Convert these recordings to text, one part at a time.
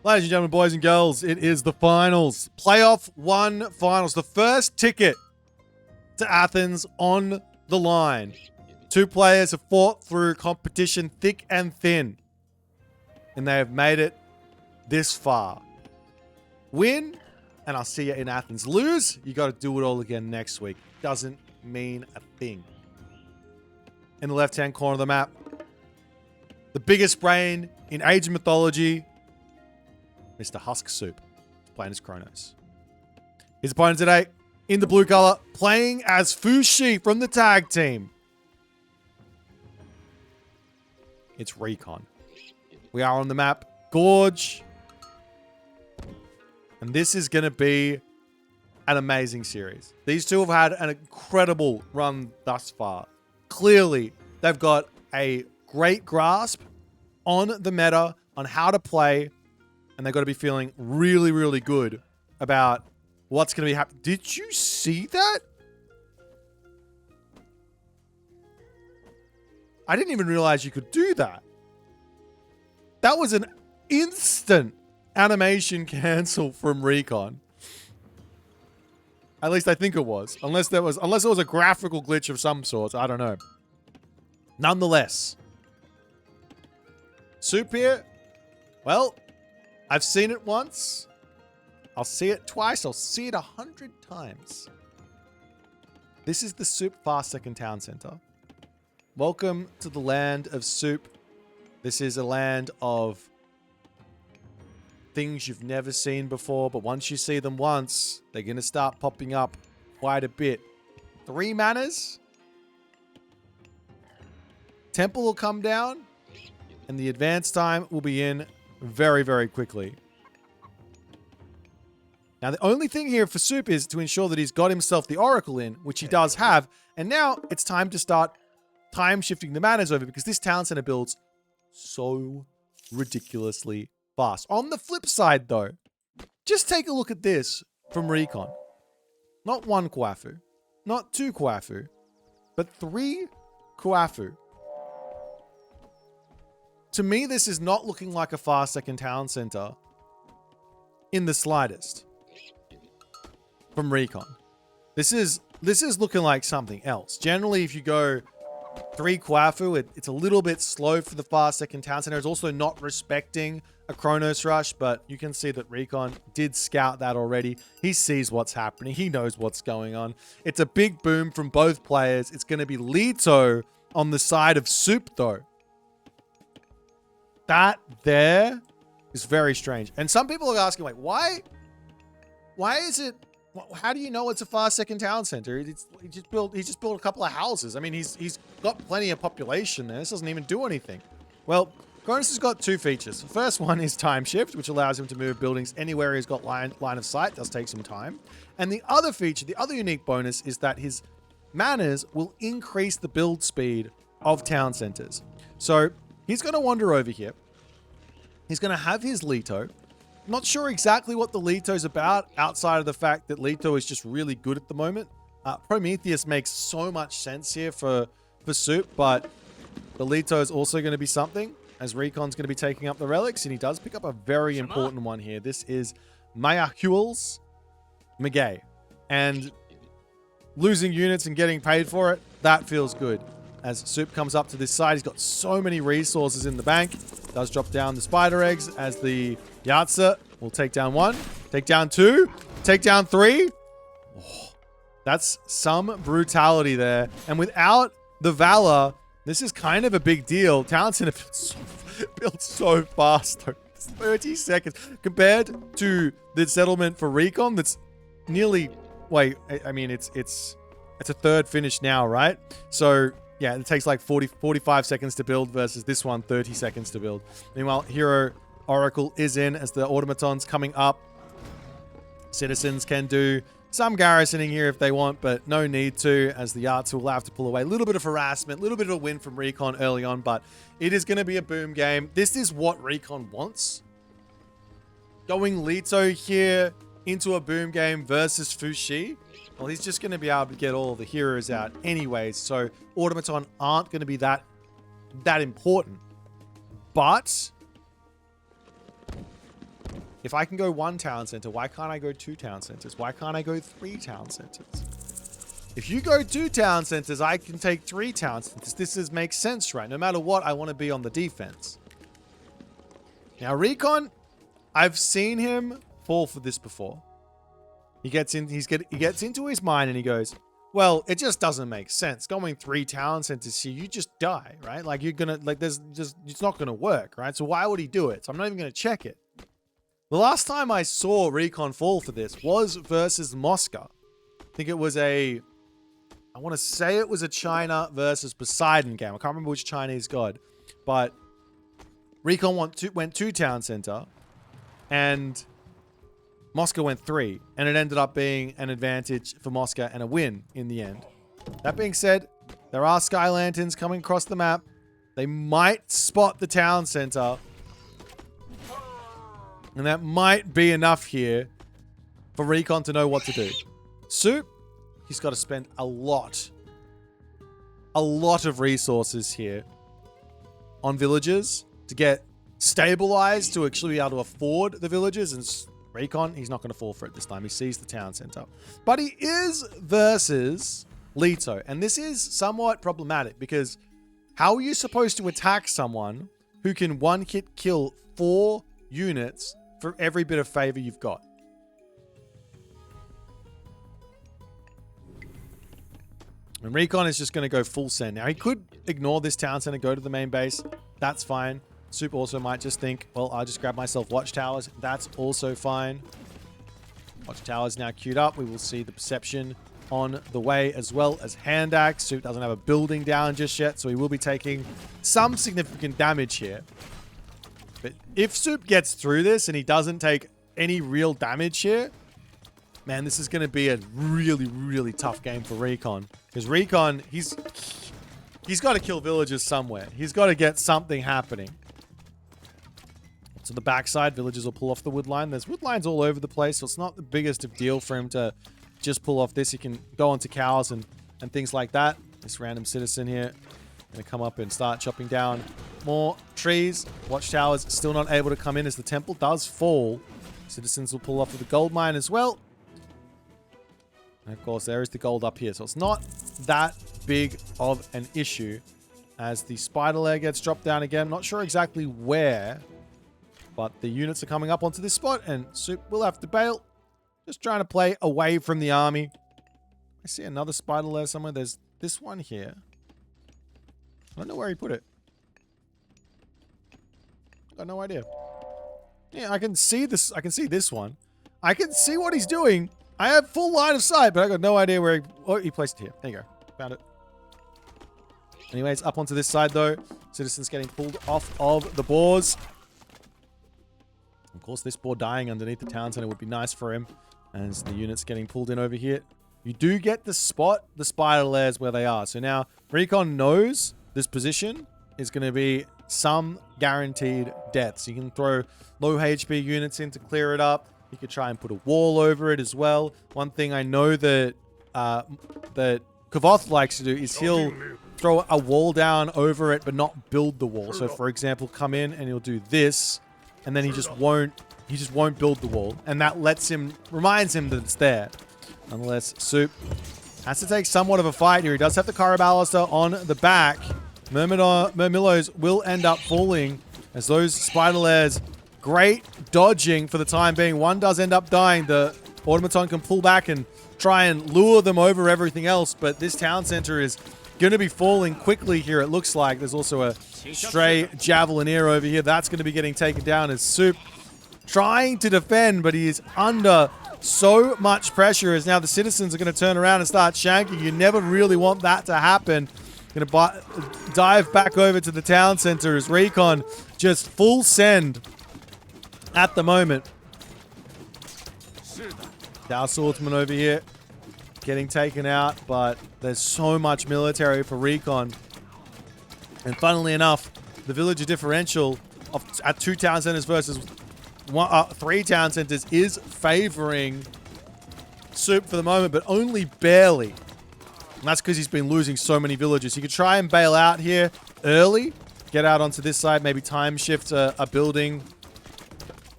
Ladies and gentlemen, boys and girls, it is the finals. Playoff 1 finals. The first ticket to Athens on the line. Two players have fought through competition thick and thin. And they have made it this far. Win, and I'll see you in Athens. Lose, you got to do it all again next week. Doesn't mean a thing. In the left-hand corner of the map, the biggest brain in Age of Mythology, Mr. HUSKSUPPE, playing as Kronos. His opponent today, in the blue color, playing as Fushi from the tag team. It's Recon. We are on the map, Gorge. And this is going to be an amazing series. These two have had an incredible run thus far. Clearly, they've got a great grasp on the meta, on how to play, and they've got to be feeling really, really good about what's going to be happening. Did you see that? I didn't even realize you could do that. That was an instant animation cancel from Recon. At least I think it was. Unless it was a graphical glitch of some sort. I don't know. Nonetheless. Suppe here. Well, I've seen it once. I'll see it twice. I'll see it 100 times. This is the Suppe Fast Second Town Center. Welcome to the land of Suppe. This is a land of things you've never seen before, but once you see them once, they're going to start popping up quite a bit. 3 manas. Temple will come down, and the advance time will be in very, very quickly. Now, the only thing here for Suppe is to ensure that he's got himself the Oracle in, which he does have, and now it's time to start time shifting the manas over because this town center builds so ridiculously fast. On the flip side, though, just take a look at this from Recon. Not 1 Kwafu, not 2 Kwafu, but 3 Kwafu. To me, this is not looking like a fast second town center in the slightest from Recon. This is looking like something else. Generally, if you go 3 Kwafu, it's a little bit slow for the fast second town center. It's also not respecting a Kronos rush, but you can see that Recon did scout that already. He sees what's happening. He knows what's going on. It's a big boom from both players. It's going to be Leto on the side of Suppe, though. That there is very strange. And some people are asking, like, why is it... How do you know it's a fast second town center? He just built a couple of houses. I mean, he's got plenty of population there. This doesn't even do anything. Well, Kronos has got 2 features. The first one is time shift, which allows him to move buildings anywhere he's got line of sight. It does take some time. And the other feature, the other unique bonus, is that his manas will increase the build speed of town centers. So he's going to wander over here. He's going to have his Leto. Not sure exactly what the Leto's about outside of the fact that Leto is just really good at the moment. Prometheus makes so much sense here for Suppe, but the Leto is also going to be something as Recon's going to be taking up the relics, and he does pick up a very important one here. This is Mayahuel's Magay. And losing units and getting paid for it, that feels good. As Suppe comes up to this side, he's got so many resources in the bank. Does drop down the spider eggs as the Yatsa will take down 1, take down 2, take down 3. Oh, that's some brutality there. And without the Valor, this is kind of a big deal. Town Center built so fast, though. 30 seconds. Compared to the settlement for Recon, that's nearly... Wait, I mean, it's a third finish now, right? So... yeah, it takes like 45 seconds to build versus this one, 30 seconds to build. Meanwhile, Hero Oracle is in as the automatons coming up. Citizens can do some garrisoning here if they want, but no need to, as the Arts will have to pull away. A little bit of harassment, a little bit of a win from Recon early on, but it is going to be a boom game. This is what Recon wants. Going Leto here into a boom game versus Fushi. Well, he's just going to be able to get all the heroes out anyways, so automaton aren't going to be that important. But If I can go 1 town center, why can't I go 2 town centers? Why can't I go 3 town centers? If you go 2 town centers, I can take 3 town centers. This makes sense, right? No matter what, I want to be on the defense. Now, Recon, I've seen him fall for this before. He gets into his mind and he goes, well, it just doesn't make sense. Going 3 town centers here, you just die, right? Like you're gonna, like there's just, it's not gonna work, right? So why would he do it? So I'm not even gonna check it. The last time I saw Recon fall for this was versus Moscow. I think it was I want to say it was a China versus Poseidon game. I can't remember which Chinese god, but Recon went 2 town center and Moscow went 3, and it ended up being an advantage for Moscow and a win in the end. That being said, there are sky lanterns coming across the map. They might spot the town center, and that might be enough here for Recon to know what to do. Suppe, he's got to spend a lot of resources here on villagers to get stabilized to actually be able to afford the villagers. And Recon, he's not going to fall for it this time. He sees the town center. But he is versus Leto. And this is somewhat problematic because how are you supposed to attack someone who can one-hit kill 4 units for every bit of favor you've got? And Recon is just going to go full send. Now, he could ignore this town center, go to the main base. That's fine. Suppe also might just think, well, I'll just grab myself watchtowers. That's also fine. Watchtowers now queued up. We will see the perception on the way as well as hand axe. Suppe doesn't have a building down just yet, so he will be taking some significant damage here. But if Suppe gets through this and he doesn't take any real damage here, man, this is going to be a really, really tough game for Recon. Because Recon, he's got to kill villagers somewhere. He's got to get something happening. To the backside, villagers will pull off the wood line. There's wood lines all over the place, so it's not the biggest of deal for him to just pull off this. He can go onto cows and things like that. This random citizen here going to come up and start chopping down more trees. Watchtowers still not able to come in as the temple does fall. Citizens will pull off with the gold mine as well. And of course, there is the gold up here. So it's not that big of an issue as the spider lair gets dropped down again. Not sure exactly where, but the units are coming up onto this spot and Suppe will have to bail. Just trying to play away from the army. I see another spider lair somewhere. There's this one here. I don't know where he put it. I got no idea. Yeah, I can see this. I can see this one. I can see what he's doing. I have full line of sight, but I got no idea where he placed it here. There you go. Found it. Anyways, up onto this side though. Citizens getting pulled off of the boars. Of course, this boar dying underneath the town center would be nice for him. As the units getting pulled in over here. You do get to spot the spider lairs where they are. So now, Recon knows this position is going to be some guaranteed deaths. You can throw low HP units in to clear it up. You could try and put a wall over it as well. One thing I know that that Kavoth likes to do is he'll throw a wall down over it, but not build the wall. So, for example, come in and he'll do this, and then he just won't build the wall, and that reminds him that it's there. Unless Suppe has to take somewhat of a fight here. He does have the Caraballister on the back. Murmillos will end up falling as those spider lairs, great dodging for the time being. One does end up dying. The automaton can pull back and try and lure them over everything else, but this town center is going to be falling quickly here, it looks like. There's also a stray javelineer over here. That's going to be getting taken down as Suppe trying to defend, but he is under so much pressure as now the citizens are going to turn around and start shanking. You never really want that to happen. Going to dive back over to the town center as Recon just full send at the moment. Our swordsman over here getting taken out, but there's so much military for Recon. And funnily enough, the villager differential at 2 town centers versus 3 town centers is favoring Suppe for the moment, but only barely. And that's because he's been losing so many villagers. He could try and bail out here early, get out onto this side, maybe time shift a building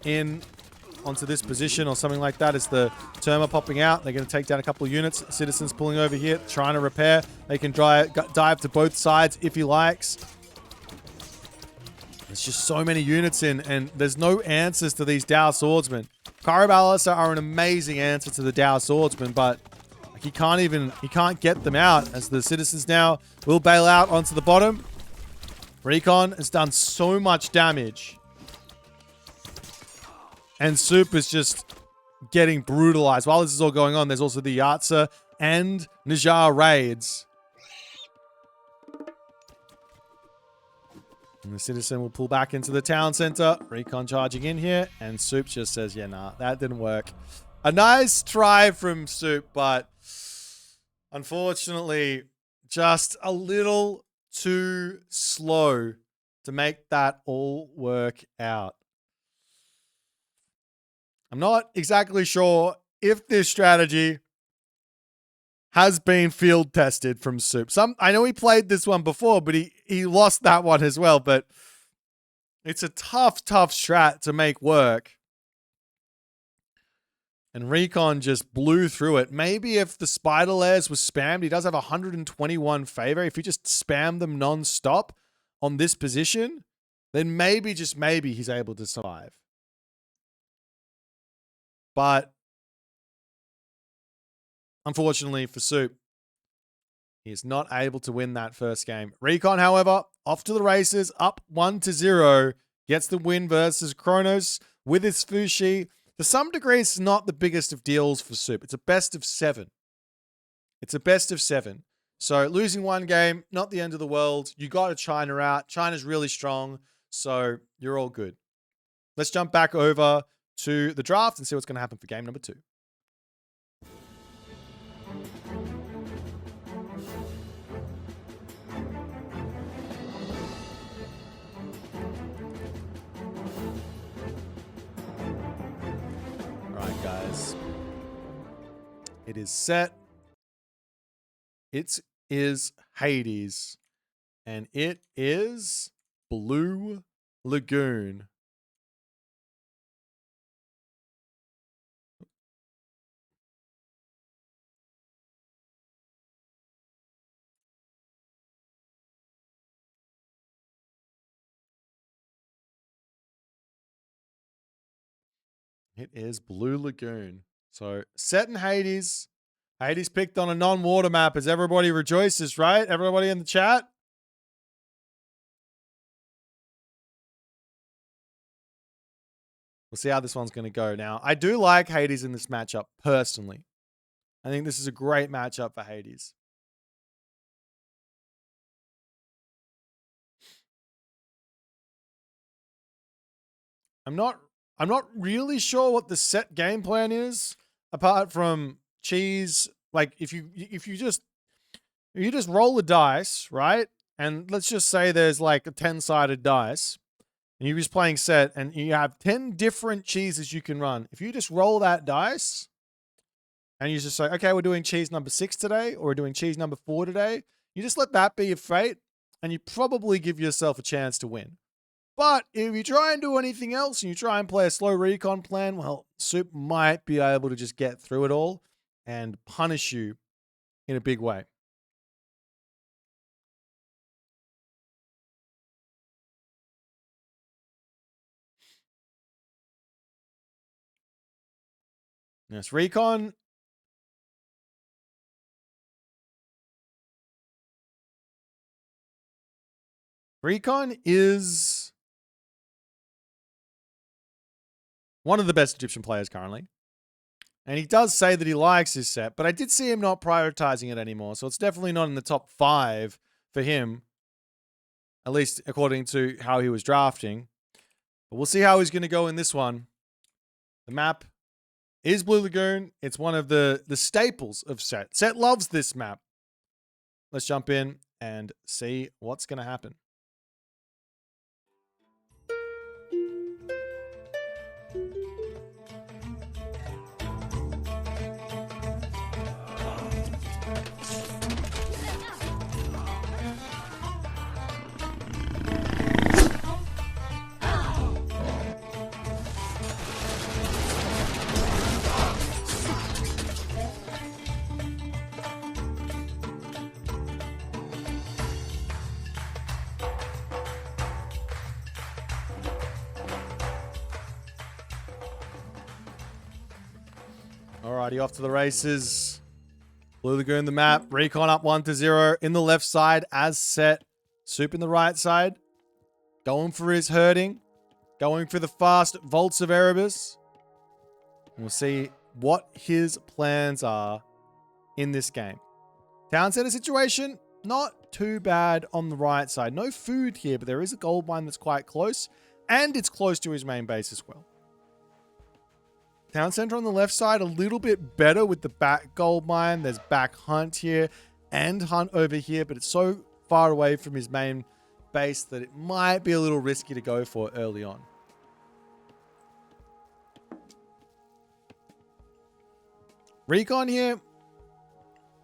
in onto this position or something like that. As the Terma popping out, they're going to take down a couple of units. Citizens pulling over here, trying to repair. They can dive to both sides if he likes. There's just so many units in, and there's no answers to these Dao Swordsmen. Caraballas are an amazing answer to the Dao Swordsmen, but he can't get them out, as the citizens now will bail out onto the bottom. Recon has done so much damage. And Suppe is just getting brutalized. While this is all going on, there's also the Yatsa and Najar raids. And the citizen will pull back into the town center. Recon charging in here. And Suppe just says, yeah, nah, that didn't work. A nice try from Suppe, but unfortunately, just a little too slow to make that all work out. I'm not exactly sure if this strategy has been field tested from Suppe. I know he played this one before, but he lost that one as well. But it's a tough strat to make work. And Recon just blew through it. Maybe if the spider layers was spammed, he does have 121 favor. If you just spam them non-stop on this position, then maybe, just maybe, he's able to survive. But unfortunately for Suppe, he is not able to win that first game. Recon, however, off to the races, up 1-0, gets the win versus Kronos with his Fushi. To some degree, it's not the biggest of deals for Suppe. It's a best of 7. It's a best of 7. So losing one game, not the end of the world. You got a China out. China's really strong, so you're all good. Let's jump back over to the draft and see what's going to happen for game number 2. Alright, guys. It is set. It is Hades. And it is Blue Lagoon. It is Blue Lagoon. So, set in Hades. Hades picked on a non-water map as everybody rejoices, right? Everybody in the chat? We'll see how this one's going to go. Now, I do like Hades in this matchup, personally. I think this is a great matchup for Hades. I'm not really sure what the set game plan is, apart from cheese. Like if you just roll the dice, right? And let's just say there's like a 10-sided dice, and you're just playing set, and you have 10 different cheeses you can run. If you just roll that dice, and you just say, okay, we're doing cheese number 6 today, or we're doing cheese number 4 today, you just let that be your fate, and you probably give yourself a chance to win. But if you try and do anything else and you try and play a slow recon plan, well, Suppe might be able to just get through it all and punish you in a big way. Yes, Recon. Recon is one of the best Egyptian players currently. And he does say that he likes his set, but I did see him not prioritizing it anymore. So it's definitely not in the top 5 for him, at least according to how he was drafting. But we'll see how he's going to go in this one. The map is Blue Lagoon. It's one of the staples of Set. Set loves this map. Let's jump in and see what's going to happen. Alrighty, off to the races. Blue Lagoon the map. Recon up 1-0 in the left side as set. Suppe in the right side. Going for his herding. Going for the fast Volts of Erebus. We'll see what his plans are in this game. Town center situation, not too bad on the right side. No food here, but there is a gold mine that's quite close. And it's close to his main base as well. Town center on the left side, a little bit better with the back gold mine. There's back hunt here and hunt over here, but it's so far away from his main base that it might be a little risky to go for early on. Recon here.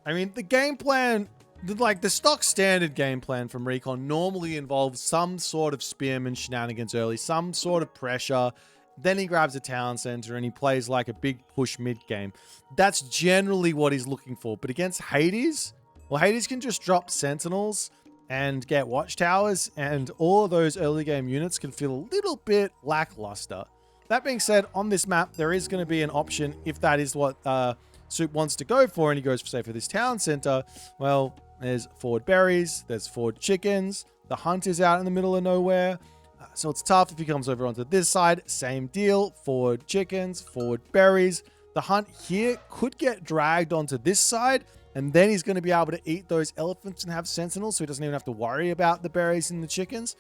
I mean, the game plan, like the stock standard game plan from Recon normally involves some sort of spearman shenanigans early, some sort of pressure. Then he grabs a town center and he plays like a big push mid game. That's generally what he's looking for. But against Hades, well, Hades can just drop sentinels and get watchtowers, and all of those early game units can feel a little bit lackluster. That being said, on this map, there is going to be an option if that is what Suppe wants to go for, and he goes for, say, for this town center. Well, there's forward berries, there's forward chickens, the hunt is out in the middle of nowhere. So it's tough if he comes over onto this side. Same deal. Forward chickens, forward berries. The hunt here could get dragged onto this side, and then he's going to be able to eat those elephants and have sentinels, so he doesn't even have to worry about the berries and the chickens.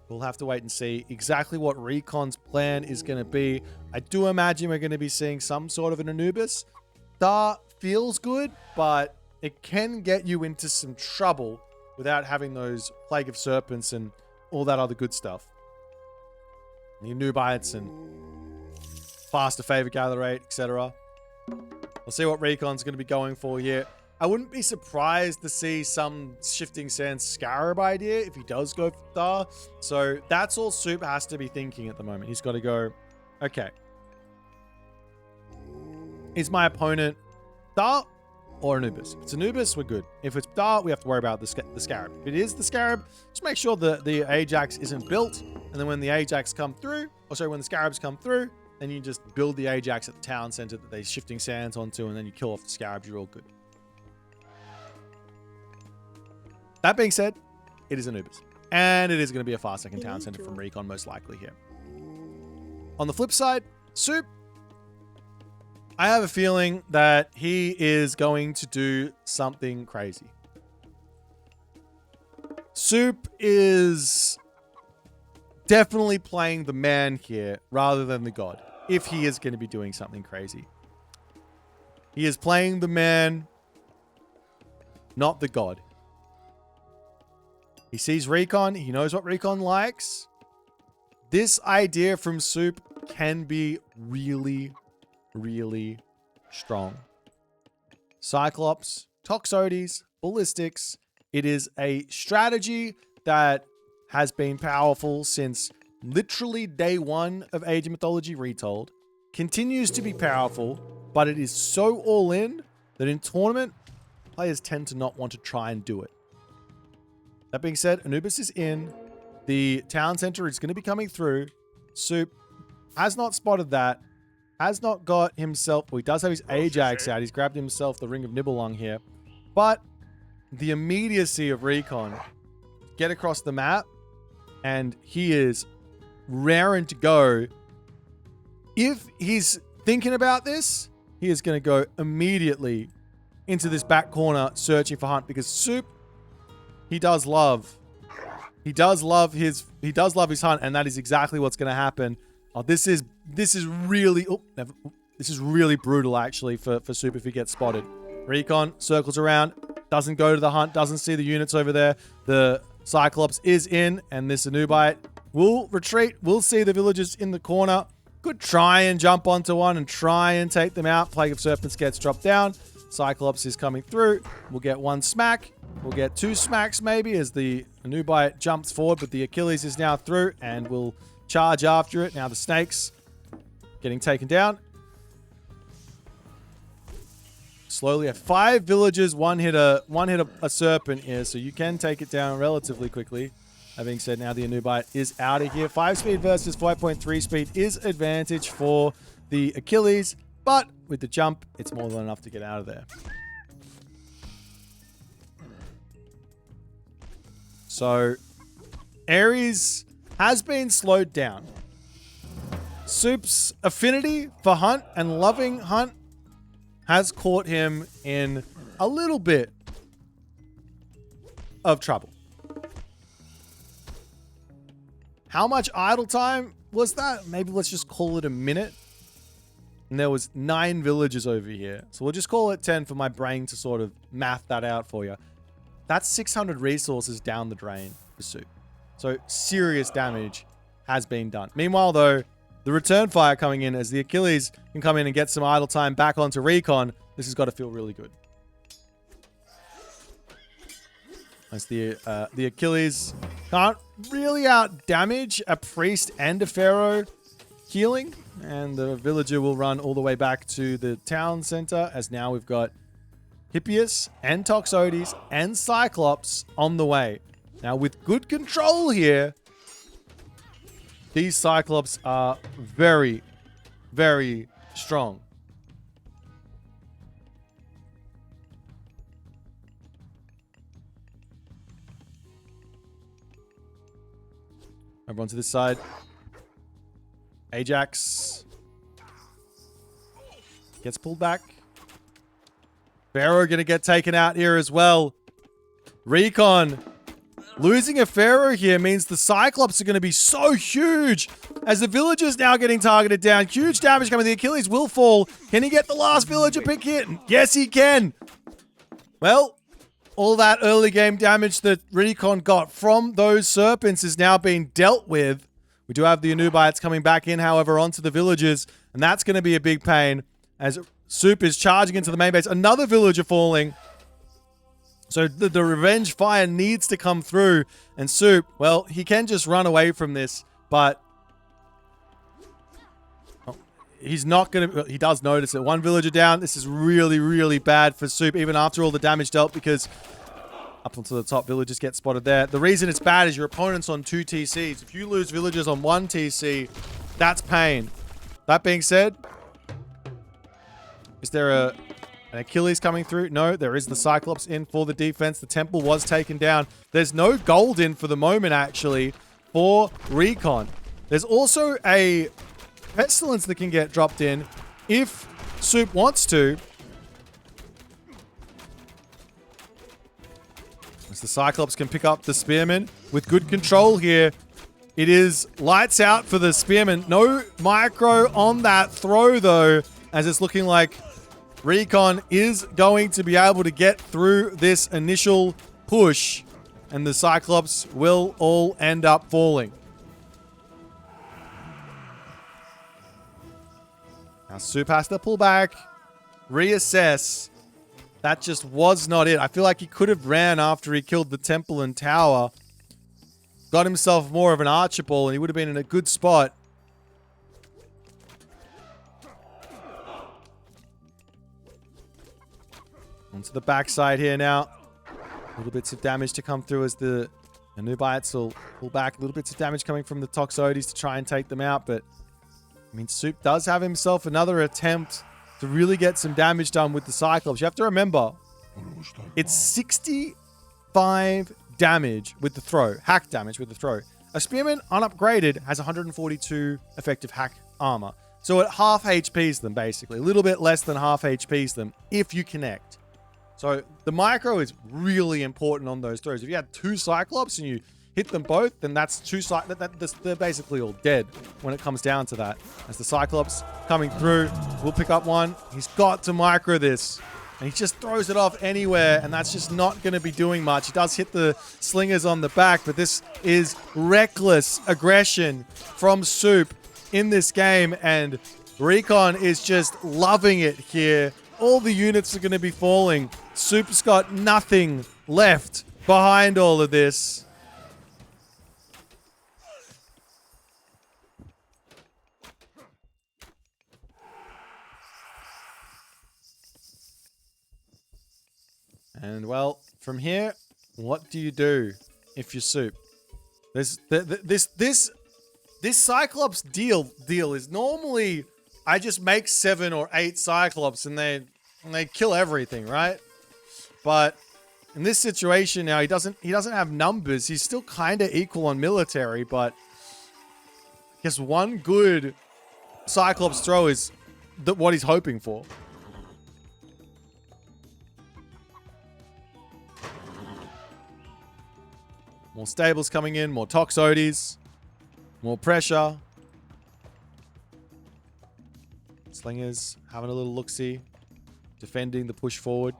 We'll have to wait and see exactly what Recon's plan is going to be. I do imagine we're going to be seeing some sort of an Anubis. Star feels good, but it can get you into some trouble without having those Plague of Serpents and all that other good stuff. The Anubites and faster favor gather rate, etc. We'll see what Recon's going to be going for here. I wouldn't be surprised to see some Shifting Sands Scarab idea if he does go for Star. So that's all Suppe has to be thinking at the moment. He's got to go, okay, is my opponent Star or Anubis? If it's Anubis, we're good. If it's Star, we have to worry about the Scarab. If it is the Scarab, just make sure that the Ajax isn't built. And then when the Ajax come through, or sorry, when the Scarabs come through, then you just build the Ajax at the town center that they're Shifting Sands onto, and then you kill off the Scarabs, you're all good. That being said, it is Anubis. And it is going to be a fast second town center from Recon, most likely here. On the flip side, Suppe, I have a feeling that he is going to do something crazy. Suppe is definitely playing the man here rather than the god, if he is going to be doing something crazy. He is playing the man, not the god. He sees Recon. He knows what Recon likes. This idea from Suppe can be really, really strong. Cyclops, Toxotes, Ballistics. It is a strategy that has been powerful since literally day one of Age of Mythology Retold. Continues to be powerful, but it is so all in that in tournament, players tend to not want to try and do it. That being said, Anubis is in. The town center is going to be coming through. Suppe has not spotted that. Has not got himself... Well, he does have his Ajax out. He's grabbed himself the Ring of Nibelung here. But the immediacy of Recon. Get across the map. And he is raring to go. If he's thinking about this, he is going to go immediately into this back corner searching for Hunt. Because Suppe, he does love his hunt, and that is exactly what's going to happen. Oh, this is really brutal actually for Suppe if he gets spotted. Recon circles around, doesn't go to the hunt, doesn't see the units over there. The Cyclops is in, and this Anubite will retreat. We'll see the villagers in the corner. Could try and jump onto one and try and take them out. Plague of Serpents gets dropped down. Cyclops is coming through. We'll get one smack. We'll get two smacks maybe as the Anubite jumps forward, but the Achilles is now through and will charge after it. Now the snakes getting taken down. Slowly, 5 villagers, one hit a serpent here, so you can take it down relatively quickly. That being said, now the Anubite is out of here. 5 speed versus 5.3 speed is advantage for the Achilles. But with the jump, it's more than enough to get out of there. So, Ares has been slowed down. Suppe's affinity for hunt and loving hunt has caught him in a little bit of trouble. How much idle time was that? Maybe let's just call it a minute. And there was 9 villages over here. So we'll just call it 10 for my brain to sort of math that out for you. That's 600 resources down the drain for Suppe. So serious damage has been done. Meanwhile, though, the return fire coming in as the Achilles can come in and get some idle time back onto Recon. This has got to feel really good. As the Achilles can't really out damage a priest and a pharaoh healing. And the villager will run all the way back to the town center, as now we've got Hippias and Toxotes and Cyclops on the way. Now, with good control here, these Cyclops are very, very strong. Everyone to this side. Ajax gets pulled back. Pharaoh going to get taken out here as well. Recon losing a Pharaoh here means the Cyclops are going to be so huge as the villagers now getting targeted down. Huge damage coming. The Achilles will fall. Can he get the last villager pick hit? Yes, he can. Well, all that early game damage that Recon got from those serpents is now being dealt with. We do have the Anubites coming back in, however, onto the villagers, and that's going to be a big pain as Suppe is charging into the main base. Another villager falling. So the revenge fire needs to come through, and Suppe, well, he can just run away from this, but he's not going to... He does notice it. One villager down. This is really, really bad for Suppe, even after all the damage dealt, because up onto the top, villagers get spotted there. The reason it's bad is your opponent's on 2 TCs. If you lose villagers on 1 TC, that's pain. That being said, is there an Achilles coming through? No, there is the Cyclops in for the defense. The temple was taken down. There's no gold in for the moment, actually, for Recon. There's also a pestilence that can get dropped in if Suppe wants to. As the Cyclops can pick up the Spearman with good control here. It is lights out for the Spearman. No micro on that throw, though, as it's looking like Recon is going to be able to get through this initial push, and the Cyclops will all end up falling. Now Suppe has to pull back, reassess. That just was not it. I feel like he could have ran after he killed the temple and tower. Got himself more of an archer ball, and he would have been in a good spot. Onto the backside here now. Little bits of damage to come through as the Anubites will pull back. Little bits of damage coming from the Toxotes to try and take them out. But, I mean, Suppe does have himself another attempt to really get some damage done with the Cyclops. You have to remember, it's 65 damage with the throw. Hack damage with the throw. A Spearman, unupgraded, has 142 effective hack armor. So it half HPs them, basically. A little bit less than half HPs them if you connect. So the micro is really important on those throws. If you had 2 Cyclops and you hit them both, then that's 2 they're basically all dead when it comes down to that. As the Cyclops coming through, we'll pick up one. He's got to micro this. And he just throws it off anywhere, and that's just not going to be doing much. He does hit the slingers on the back, but this is reckless aggression from Suppe in this game, and Recon is just loving it here. All the units are going to be falling. Suppe's got nothing left behind all of this. And, well, from here, what do you do if you're Suppe? This Cyclops deal is normally I just make 7 or 8 Cyclops and they kill everything, right? But in this situation now, he doesn't have numbers. He's still kind of equal on military, but I guess one good Cyclops throw is what he's hoping for. More stables coming in, more Toxotes, more pressure. Slingers having a little look-see, defending the push forward.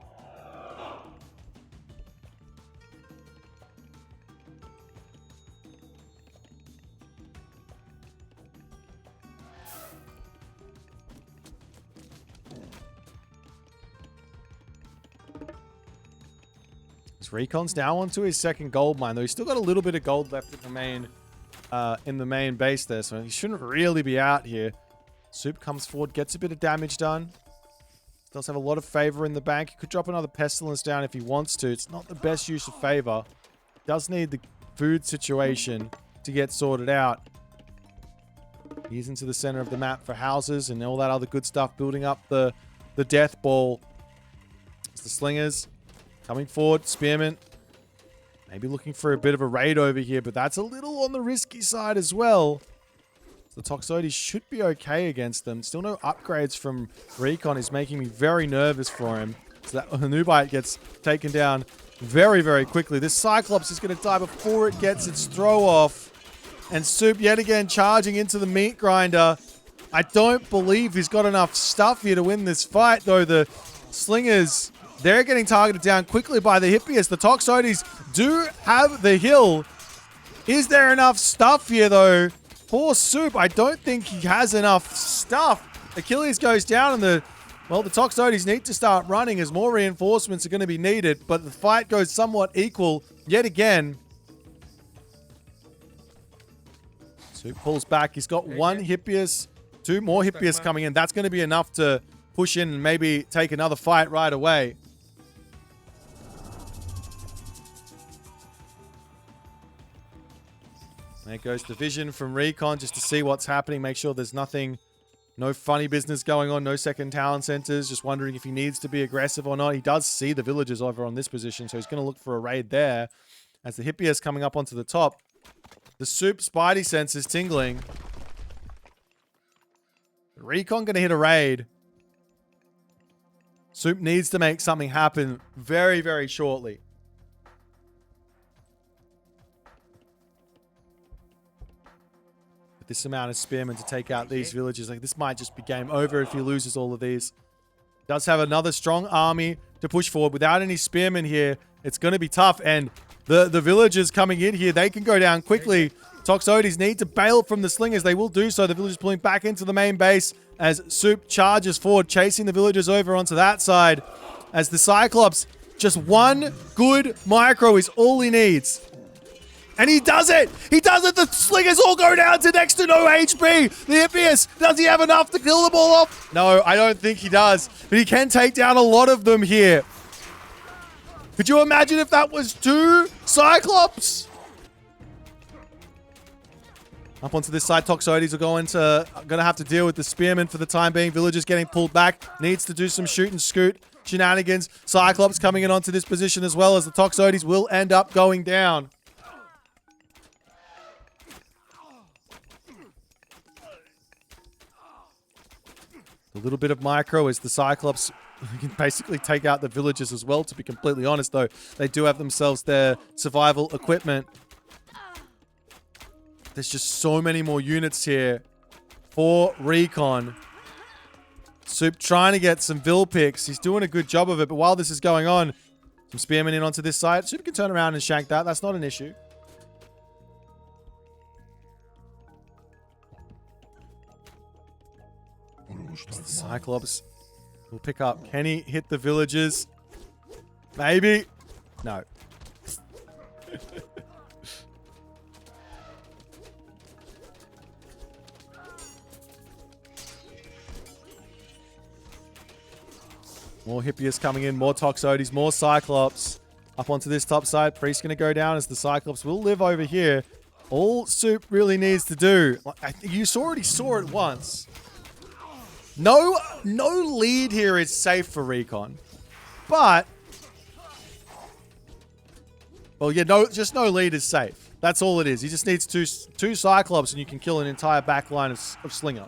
Recon's now onto his second gold mine, though he's still got a little bit of gold left in the main base there, so he shouldn't really be out here. Suppe comes forward, gets a bit of damage done. Does have a lot of favor in the bank. He could drop another pestilence down if he wants to. It's not the best use of favor. Does need the food situation to get sorted out. He's into the center of the map for houses and all that other good stuff, building up the death ball. It's the slingers coming forward, spearmen. Maybe looking for a bit of a raid over here, but that's a little on the risky side as well. The Toxotes should be okay against them. Still no upgrades from Recon is making me very nervous for him. So that Nubite gets taken down very, very quickly. This Cyclops is going to die before it gets its throw off. And Suppe yet again charging into the meat grinder. I don't believe he's got enough stuff here to win this fight, though. The slingers, they're getting targeted down quickly by the Hippias. The Toxotes do have the hill. Is there enough stuff here, though? Poor Suppe, I don't think he has enough stuff. Achilles goes down and the Toxotes need to start running as more reinforcements are going to be needed, but the fight goes somewhat equal yet again. Suppe pulls back. He's got one Hippias, 2 more Hippias coming in. That's going to be enough to push in and maybe take another fight right away. There goes the vision from Recon just to see what's happening. Make sure there's nothing, no funny business going on, no second town centers. Just wondering if he needs to be aggressive or not. He does see the villagers over on this position, so he's going to look for a raid there. As the Hippias coming up onto the top. The Suppe Spidey sense is tingling. Recon going to hit a raid. Suppe needs to make something happen very, very shortly. This amount of spearmen to take out these villages. Like, this might just be game over if he loses all of these. Does have another strong army to push forward. Without any spearmen here, it's going to be tough. And the villagers coming in here, they can go down quickly. Toxotes need to bail from the slingers. They will do so. The villagers pulling back into the main base as Suppe charges forward, chasing the villagers over onto that side. As the Cyclops, just one good micro is all he needs. And he does it! He does it! The slingers all go down to next to no HP! The Hippias, does he have enough to kill them all off? No, I don't think he does. But he can take down a lot of them here. Could you imagine if that was 2 Cyclops? Up onto this side, Toxotes are going to have to deal with the spearmen for the time being. Villagers getting pulled back. Needs to do some shoot and scoot shenanigans. Cyclops coming in onto this position as well, as the Toxotes will end up going down. A little bit of micro as the Cyclops can basically take out the villagers as well, to be completely honest, though. They do have themselves their survival equipment. There's just so many more units here for Recon. Suppe trying to get some Vil picks. He's doing a good job of it, but while this is going on, some spearmen in onto this side. Suppe can turn around and shank that. That's not an issue. The Cyclops will pick up. Can he hit the villagers? Maybe. No. More Hippias coming in. More Toxotes. More Cyclops. Up onto this top side. Priest's going to go down as the Cyclops will live over here. All Suppe really needs to do. You already saw it once. No lead here is safe for Recon. But, well, yeah, just no lead is safe. That's all it is. He just needs two Cyclops and you can kill an entire back line of Slinger.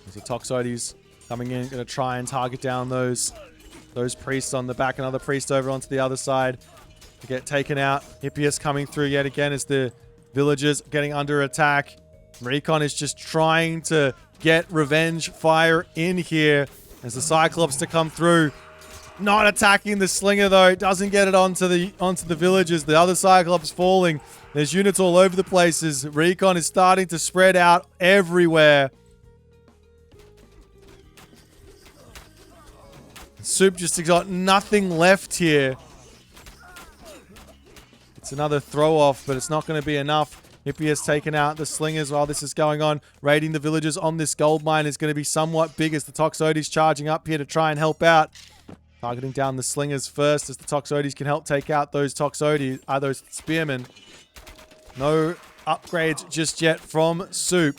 There's the Toxotes coming in, going to try and target down those priests on the back. Another priest over onto the other side to get taken out. Hippias coming through yet again as the villagers getting under attack. Recon is just trying to get revenge fire in here as the Cyclops to come through. Not attacking the Slinger though. Doesn't get it onto the villagers. The other Cyclops falling. There's units all over the places. Recon is starting to spread out everywhere. Soup just got nothing left here. It's another throw off, but it's not going to be enough. Hippie has taken out the Slingers while this is going on. Raiding the villagers on this gold mine is going to be somewhat big as the Toxotes charging up here to try and help out. Targeting down the Slingers first as the Toxotes can help take out those those spearmen. No upgrades just yet from Soup.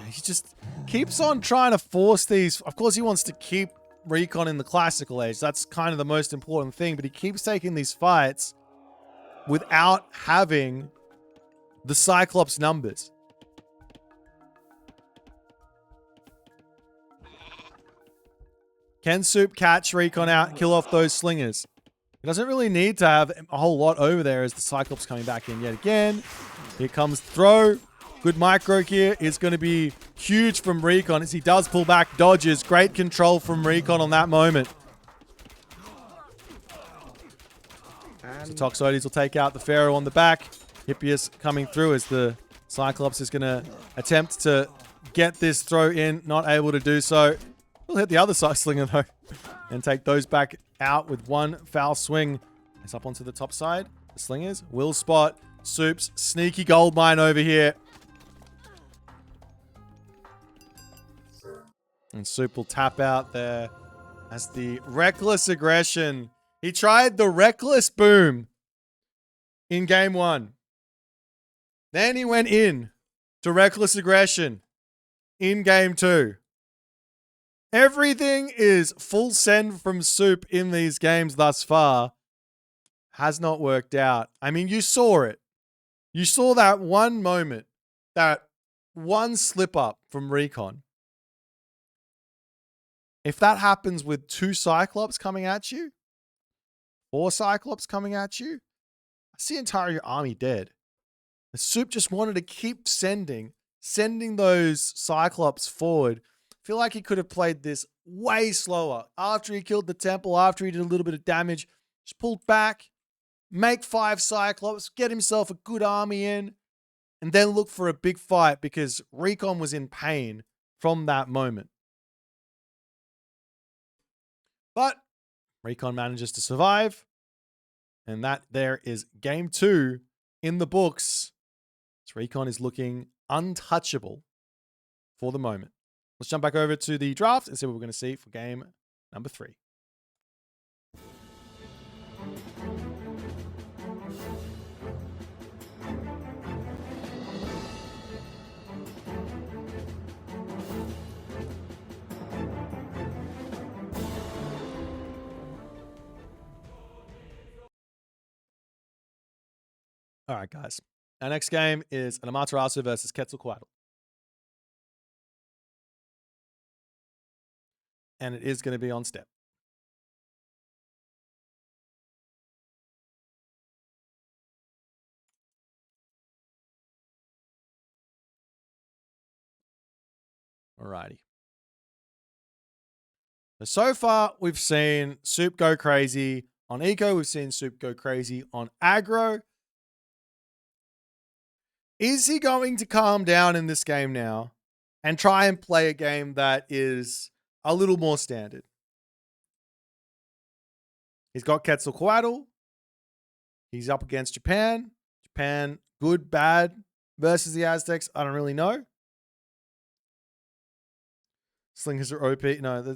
He just keeps on trying to force these. Of course, he wants to keep Recon in the classical age. That's kind of the most important thing. But he keeps taking these fights without having the Cyclops numbers. Can Soup catch Recon out, kill off those Slingers? He doesn't really need to have a whole lot over there as the Cyclops coming back in yet again. Here comes Throw. Good micro here is going to be huge from Recon as he does pull back dodges. Great control from Recon on that moment. So Toxotes will take out the Pharaoh on the back. Hippias coming through as the Cyclops is going to attempt to get this throw in. Not able to do so. We'll hit the other side Slinger though and take those back out with one foul swing. It's up onto the top side. The Slingers will spot Soup's sneaky gold mine over here. And Soup will tap out there as the reckless aggression. He tried the reckless boom in game 1. Then he went in to reckless aggression in game 2. Everything is full send from Soup in these games thus far. Has not worked out. I mean, you saw it. You saw that one moment, that one slip up from Recon. If that happens with 2 Cyclops coming at you, 4 Cyclops coming at you, that's the entire army dead. The Soup just wanted to keep sending those Cyclops forward. I feel like he could have played this way slower. After he killed the temple, after he did a little bit of damage, just pulled back, make 5 Cyclops, get himself a good army in, and then look for a big fight because Recon was in pain from that moment. But Recon manages to survive. And that there is game 2 in the books. So Recon is looking untouchable for the moment. Let's jump back over to the draft and see what we're going to see for game number 3. All right, guys. Our next game is an Amaterasu versus Quetzalcoatl. And it is going to be on Steppe. Alrighty. So far, we've seen Soup go crazy on eco. We've seen Soup go crazy on aggro. Is he going to calm down in this game now and try and play a game that is a little more standard? He's got Quetzalcoatl. He's up against Japan. Japan, good, bad versus the Aztecs. I don't really know. Slingers are OP. No,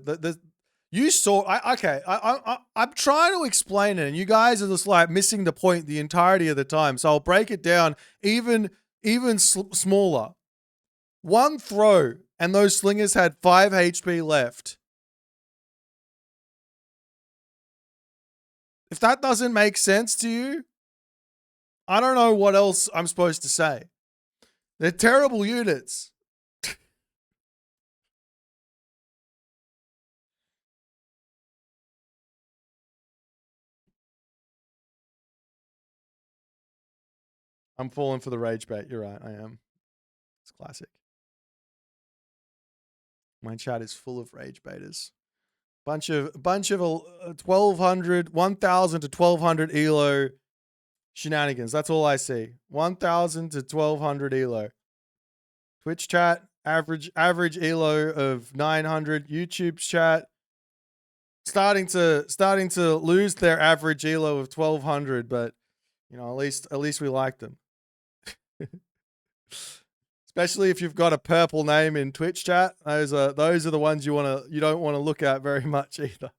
you saw. I'm trying to explain it, and you guys are just like missing the point the entirety of the time. So I'll break it down even smaller. One throw, and those slingers had 5 HP left. If that doesn't make sense to you, I don't know what else I'm supposed to say. They're terrible units. I'm falling for the rage bait. You're right. I am. It's classic. My chat is full of rage baiters. Bunch of 1,200, 1,000 to 1,200 elo shenanigans. That's all I see. 1,000 to 1,200 elo. Twitch chat, average elo of 900. YouTube's chat starting to lose their average elo of 1,200, but you know, at least we like them. Especially if you've got a purple name in Twitch chat. Those are the ones you don't want to look at very much either.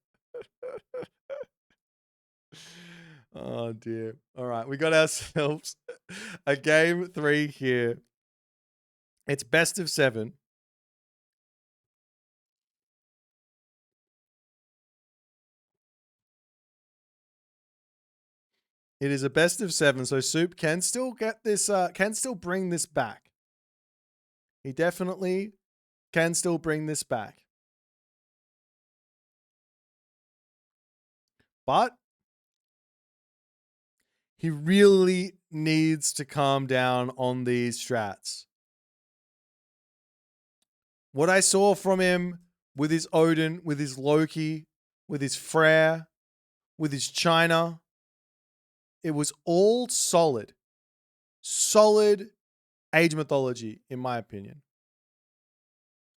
Oh dear. All right, we got ourselves a game 3 here. It's best of 7. It is a best of 7, so Soup can still get this. Can still bring this back. He definitely can still bring this back. But he really needs to calm down on these strats. What I saw from him with his Odin, with his Loki, with his Freyr, with his China, it was all solid. Solid Age Mythology, in my opinion.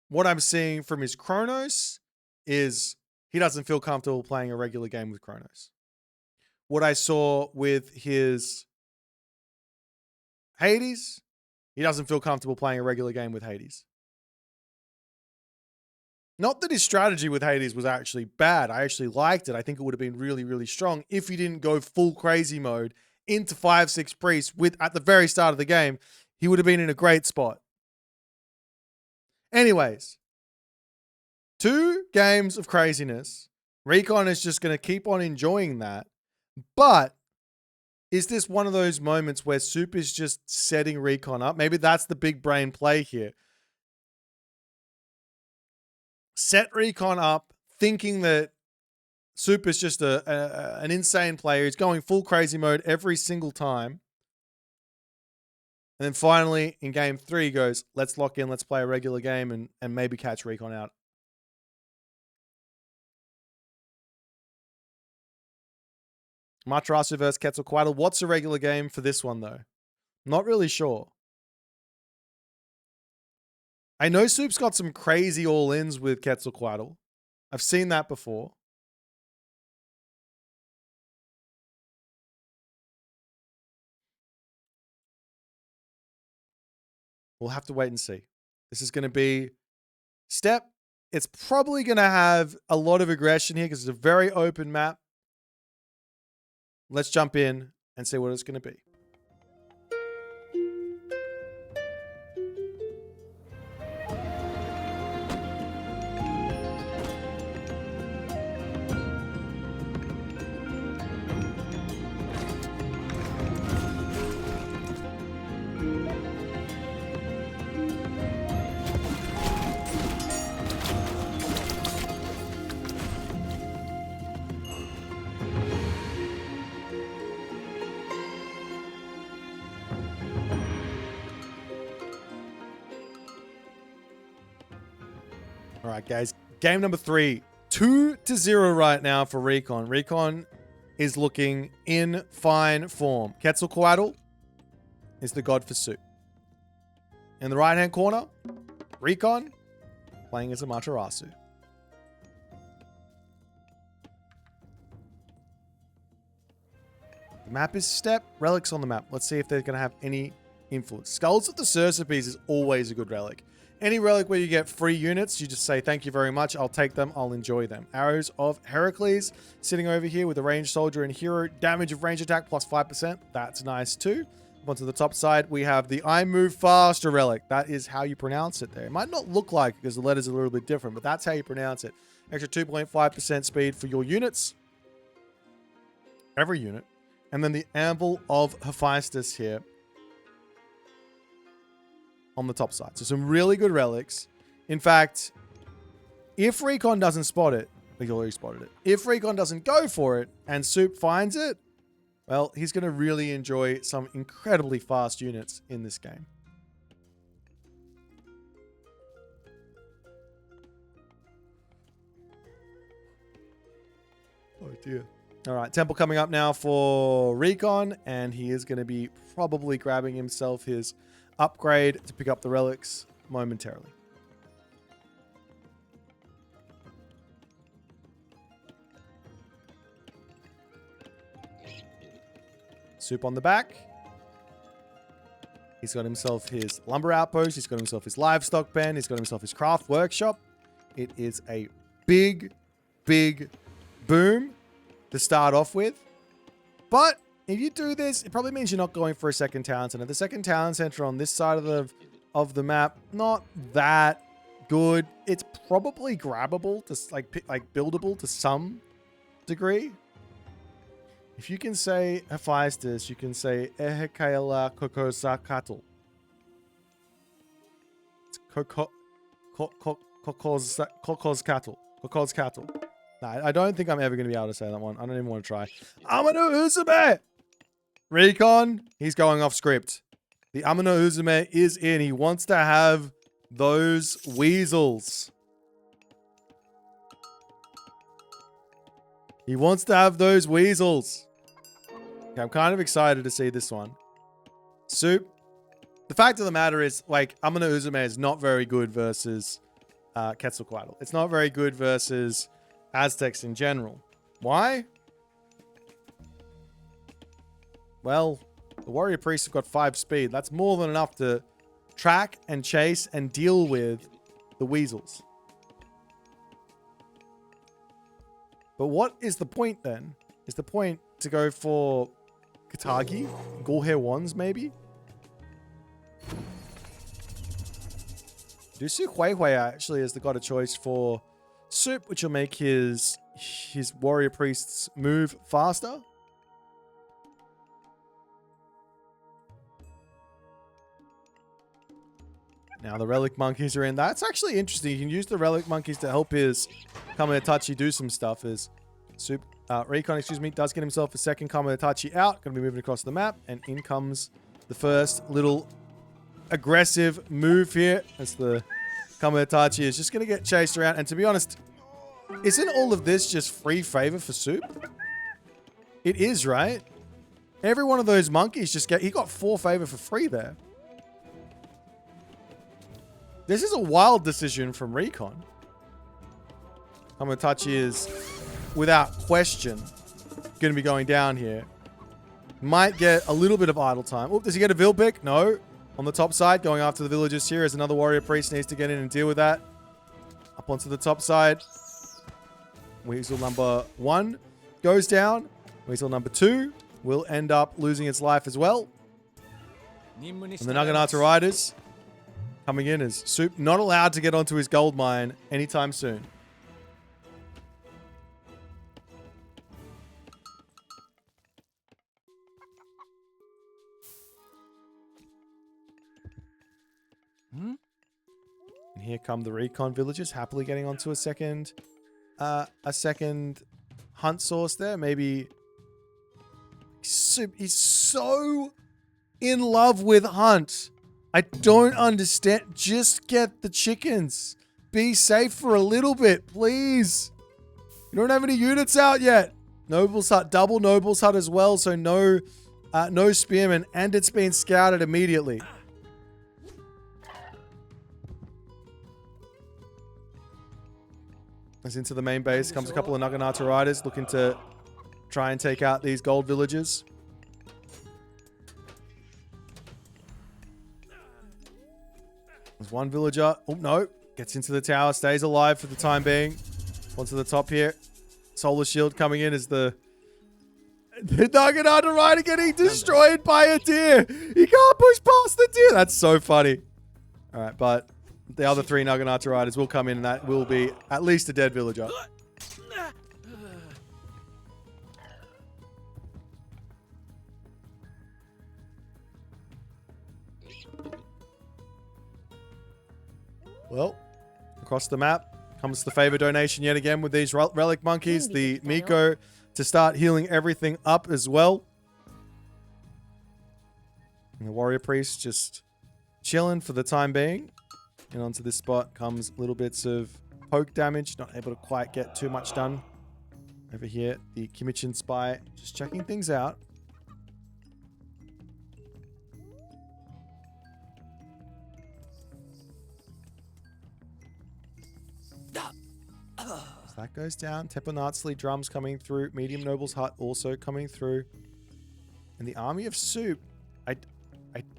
What I'm seeing from his Chronos is he doesn't feel comfortable playing a regular game with Chronos. What I saw with his Hades, he doesn't feel comfortable playing a regular game with Hades. Not that his strategy with Hades was actually bad. I actually liked it. I think it would have been really, really strong if he didn't go full crazy mode into 5-6 Priest at the very start of the game. He would have been in a great spot. Anyways, 2 games of craziness. Recon is just going to keep on enjoying that. But is this one of those moments where Soup is just setting Recon up? Maybe that's the big brain play here. Set Recon up thinking that Soup is just an insane player. He's going full crazy mode every single time. And then finally, in game 3, he goes, let's lock in, let's play a regular game and maybe catch Recon out. Matarasu versus Quetzalcoatl. What's a regular game for this one, though? Not really sure. I know Soup's got some crazy all-ins with Quetzalcoatl. I've seen that before. We'll have to wait and see. This is going to be Steppe. It's probably going to have a lot of aggression here because it's a very open map. Let's jump in and see what it's going to be. All right, guys. Game number 3. 2-0 right now for Recon. Recon is looking in fine form. Quetzalcoatl is the god for Soup. In the right-hand corner, Recon playing as a Matarasu. The map is Steppe. Relics on the map. Let's see if they're going to have any influence. Skulls of the Suppe is always a good relic. Any relic where you get free units, you just say, thank you very much. I'll take them. I'll enjoy them. Arrows of Heracles sitting over here with a ranged soldier and hero. Damage of range attack plus 5%. That's nice too. Onto the top side, we have the I Move Faster relic. That is how you pronounce it there. It might not look like it because the letters are a little bit different, but that's how you pronounce it. Extra 2.5% speed for your units. Every unit. And then the Anvil of Hephaestus here on the top side. So some really good relics. In fact, if Recon doesn't spot it, he already spotted it. If Recon doesn't go for it and Suppe finds it, well, he's going to really enjoy some incredibly fast units in this game. Oh dear. All right, temple coming up now for Recon, and he is going to be probably grabbing himself his upgrade to pick up the relics momentarily. Suppe on the back. He's got himself his lumber outpost. He's got himself his livestock pen. He's got himself his craft workshop. It is a big, big boom to start off with. But if you do this, it probably means you're not going for a second town center. The second town center on this side of the map, not that good. It's probably grabbable, to like buildable to some degree. If you can say Hephaestus, you can say Ehekaela Kokosakatul. It's Kokos cattle. Nah, I don't think I'm ever going to be able to say that one. I don't even want to try. Amano Uzume! Recon, he's going off script. The Amano Uzume is in. He wants to have those weasels. He wants to have those weasels. Okay, I'm kind of excited to see this one. Suppe. The fact of the matter is, like, Amano Uzume is not very good versus Quetzalcoatl. It's not very good versus Aztecs in general. Why? Well, the warrior priests have got 5 speed. That's more than enough to track and chase and deal with the weasels. But what is the point then? Is the point to go for Katagi? Gorge wands maybe? Dusu Huehue actually is the god of choice for Suppe, which will make his warrior priests move faster. Now the relic monkeys are in. That's actually interesting. You can use the relic monkeys to help his Kamatachi do some stuff. As Suppe, Recon, excuse me, does get himself a second Kamatachi out. Going to be moving across the map, and in comes the first little aggressive move here as the Kamatachi is just going to get chased around. And to be honest, isn't all of this just free favor for Suppe? It is, right? Every one of those monkeys just he got 4 favor for free there. This is a wild decision from Recon. Kamatachi is, without question, going to be going down here. Might get a little bit of idle time. Oh, does he get a Vil pick? No. On the top side, going after the villagers here as another warrior priest needs to get in and deal with that. Up onto the top side. Weasel number 1 goes down. Weasel number 2 will end up losing its life as well. And the Naginata Riders coming in as Suppe not allowed to get onto his gold mine anytime soon. And here come the Recon villagers happily getting onto a second hunt source there. Maybe Suppe is so in love with hunt. I don't understand. Just get the chickens. Be safe for a little bit, please. You don't have any units out yet. Noble's Hut, double Noble's Hut as well, so no spearmen, and it's been scouted immediately. As into the main base comes a couple of Naginata Riders looking to try and take out these gold villagers. There's one villager. Oh, no. Gets into the tower. Stays alive for the time being. Onto the top here. Solar shield coming in as the Naginata rider getting destroyed by a deer. He can't push past the deer. That's so funny. All right, but the other 3 Naginata riders will come in, and that will be at least a dead villager. Well, across the map comes the favor donation yet again with these relic monkeys. The Miko to start healing everything up as well. And the warrior priest just chilling for the time being. And onto this spot comes little bits of poke damage. Not able to quite get too much done. Over here, the Kimichin spy just checking things out. So that goes down. Teponatsli drums coming through. Medium Noble's Hut also coming through. And the army of Suppe, I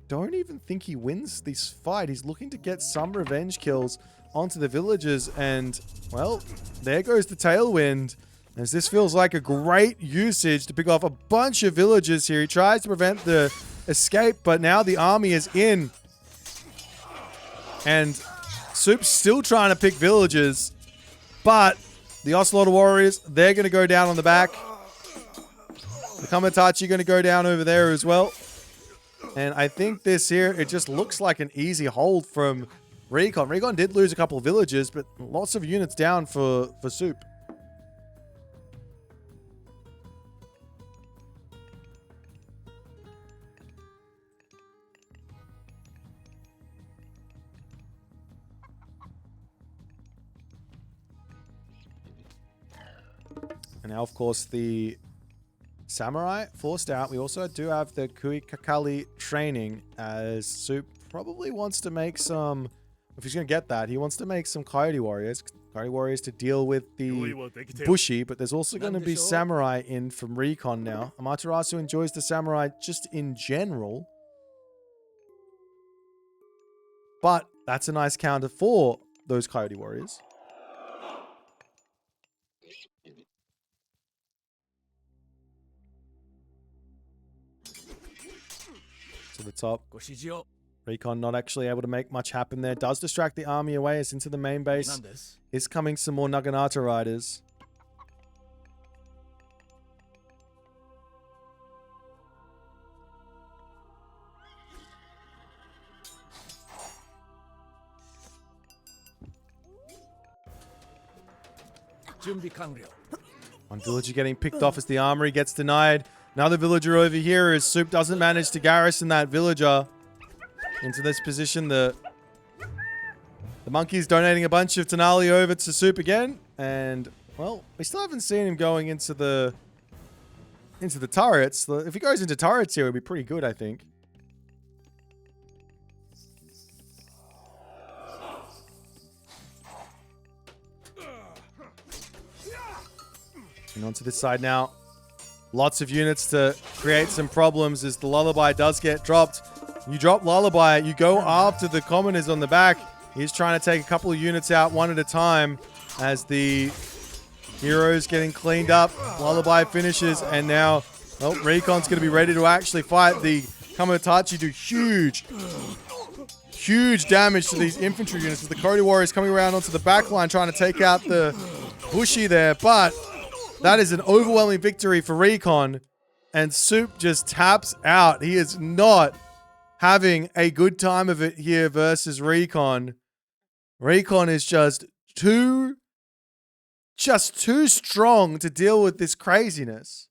don't even think he wins this fight. He's looking to get some revenge kills onto the villagers. And, well, there goes the Tailwind. As this feels like a great usage to pick off a bunch of villagers here. He tries to prevent the escape, but now the army is in. And Suppe's still trying to pick villagers. But the Ocelot Warriors, they're going to go down on the back. The Kamatachi going to go down over there as well. And I think this here, it just looks like an easy hold from Recon. Recon did lose a couple of villagers, but lots of units down for Suppe. And now, of course, the Samurai forced out. We also do have the Kui Kakali training, as Suppe probably wants to make some... If he's going to get that, he wants to make some Coyote Warriors. Coyote Warriors to deal with the Bushi, but there's also going to be Samurai in from Recon now. Amaterasu enjoys the Samurai just in general. But that's a nice counter for those Coyote Warriors. To the top. Recon not actually able to make much happen there. Does distract the army away as into the main base is coming some more Naginata riders. One villager getting picked off as the armory gets denied. Another villager over here as Suppe doesn't manage to garrison that villager into this position. The monkey's donating a bunch of Tenali over to Suppe again. And, well, we still haven't seen him going into the turrets. If he goes into turrets here, it would be pretty good, I think. And onto this side now. Lots of units to create some problems as the Lullaby does get dropped. You drop Lullaby, you go after the commoners on the back. He's trying to take a couple of units out one at a time as the heroes getting cleaned up. Lullaby finishes, and now, well, Recon's going to be ready to actually fight. The Kamatachi do huge damage to these infantry units as the Coyote Warriors coming around onto the back line trying to take out the Bushi there, but that is an overwhelming victory for Recon, and Suppe just taps out. He is not having a good time of it here versus Recon. Recon is just too strong to deal with this craziness.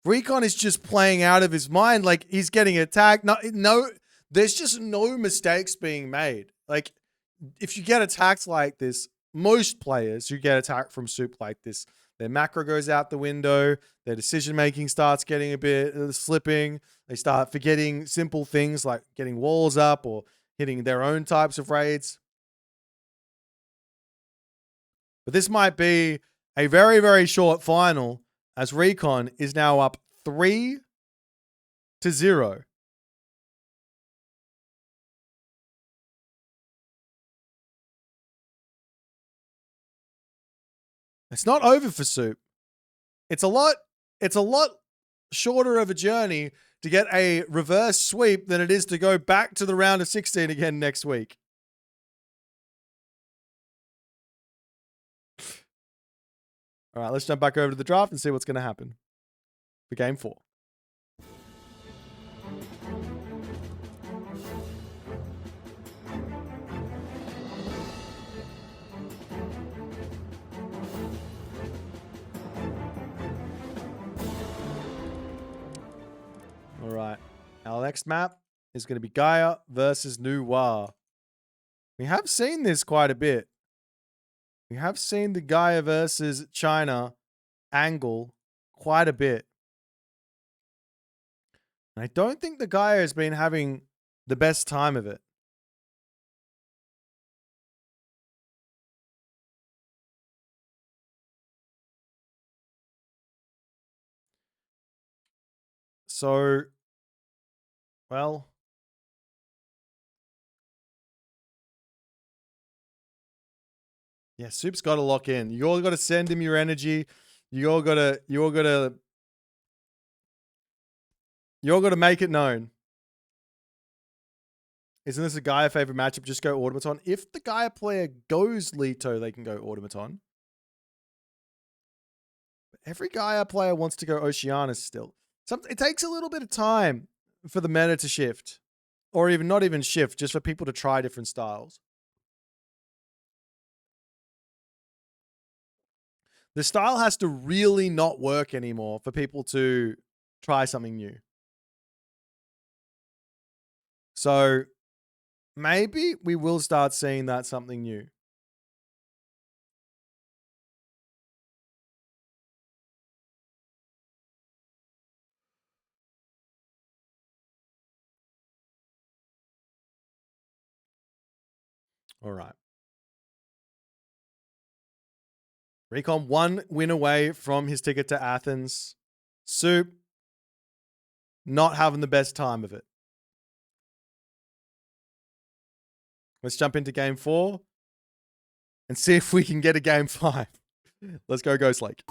Recon is just playing out of his mind, like he's getting attacked. No, there's just no mistakes being made. Like, if you get attacked like this, most players who get attacked from Suppe like this, their macro goes out the window, their decision-making starts getting a bit slipping, they start forgetting simple things like getting walls up or hitting their own types of raids. But this might be a very, very short final as Recon is now up 3-0. It's not over for Soup. It's a lot shorter of a journey to get a reverse sweep than it is to go back to the round of 16 again next week. All right, let's jump back over to the draft and see what's going to happen for game 4. All right. Our next map is going to be Gaia versus Noir. We have seen this quite a bit. We have seen the Gaia versus China angle quite a bit. And I don't think the Gaia has been having the best time of it. So, well, yeah, Soup's got to lock in. You all got to send him your energy. You all got to make it known. Isn't this a Gaia favorite matchup? Just go Automaton. If the Gaia player goes Leto, they can go Automaton. But every Gaia player wants to go Oceanus still. It takes a little bit of time for the meta to shift. Or even not even shift, just for people to try different styles. The style has to really not work anymore for people to try something new. So maybe we will start seeing that something new. All right. Recon 1 win away from his ticket to Athens. Soup not having the best time of it. Let's jump into game 4 and see if we can get a game 5. Let's go Ghost Lake.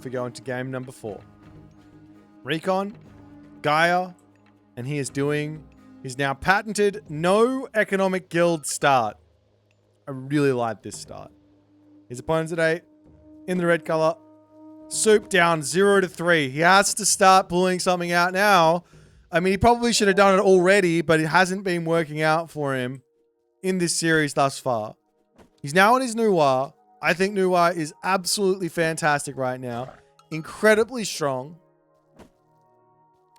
We go into game number 4. Recon, Gaia, and he is doing his now patented no economic guild start. I really like this start. His opponent today in the red color. Soup down 0-3. He has to start pulling something out now. I mean, he probably should have done it already, but it hasn't been working out for him in this series thus far. He's now on his Noir. I think Noir is absolutely fantastic right now. Incredibly strong.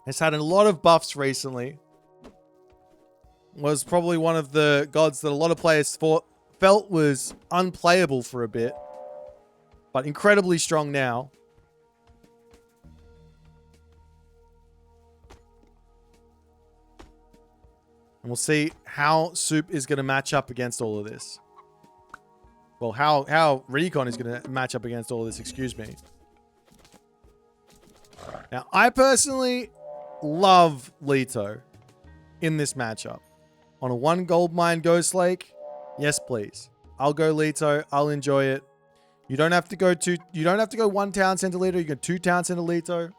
Has had a lot of buffs recently. Was probably one of the gods that a lot of players felt was unplayable for a bit. But incredibly strong now. And we'll see how Soup is going to match up against all of this. Well, how Recon is going to match up against all of this, excuse me. Now, I personally love Leto in this matchup. On a 1 gold mine Ghost Lake, yes, please. I'll go Leto. I'll enjoy it. You don't have to go 1 town center Leto. You go 2 town center Leto.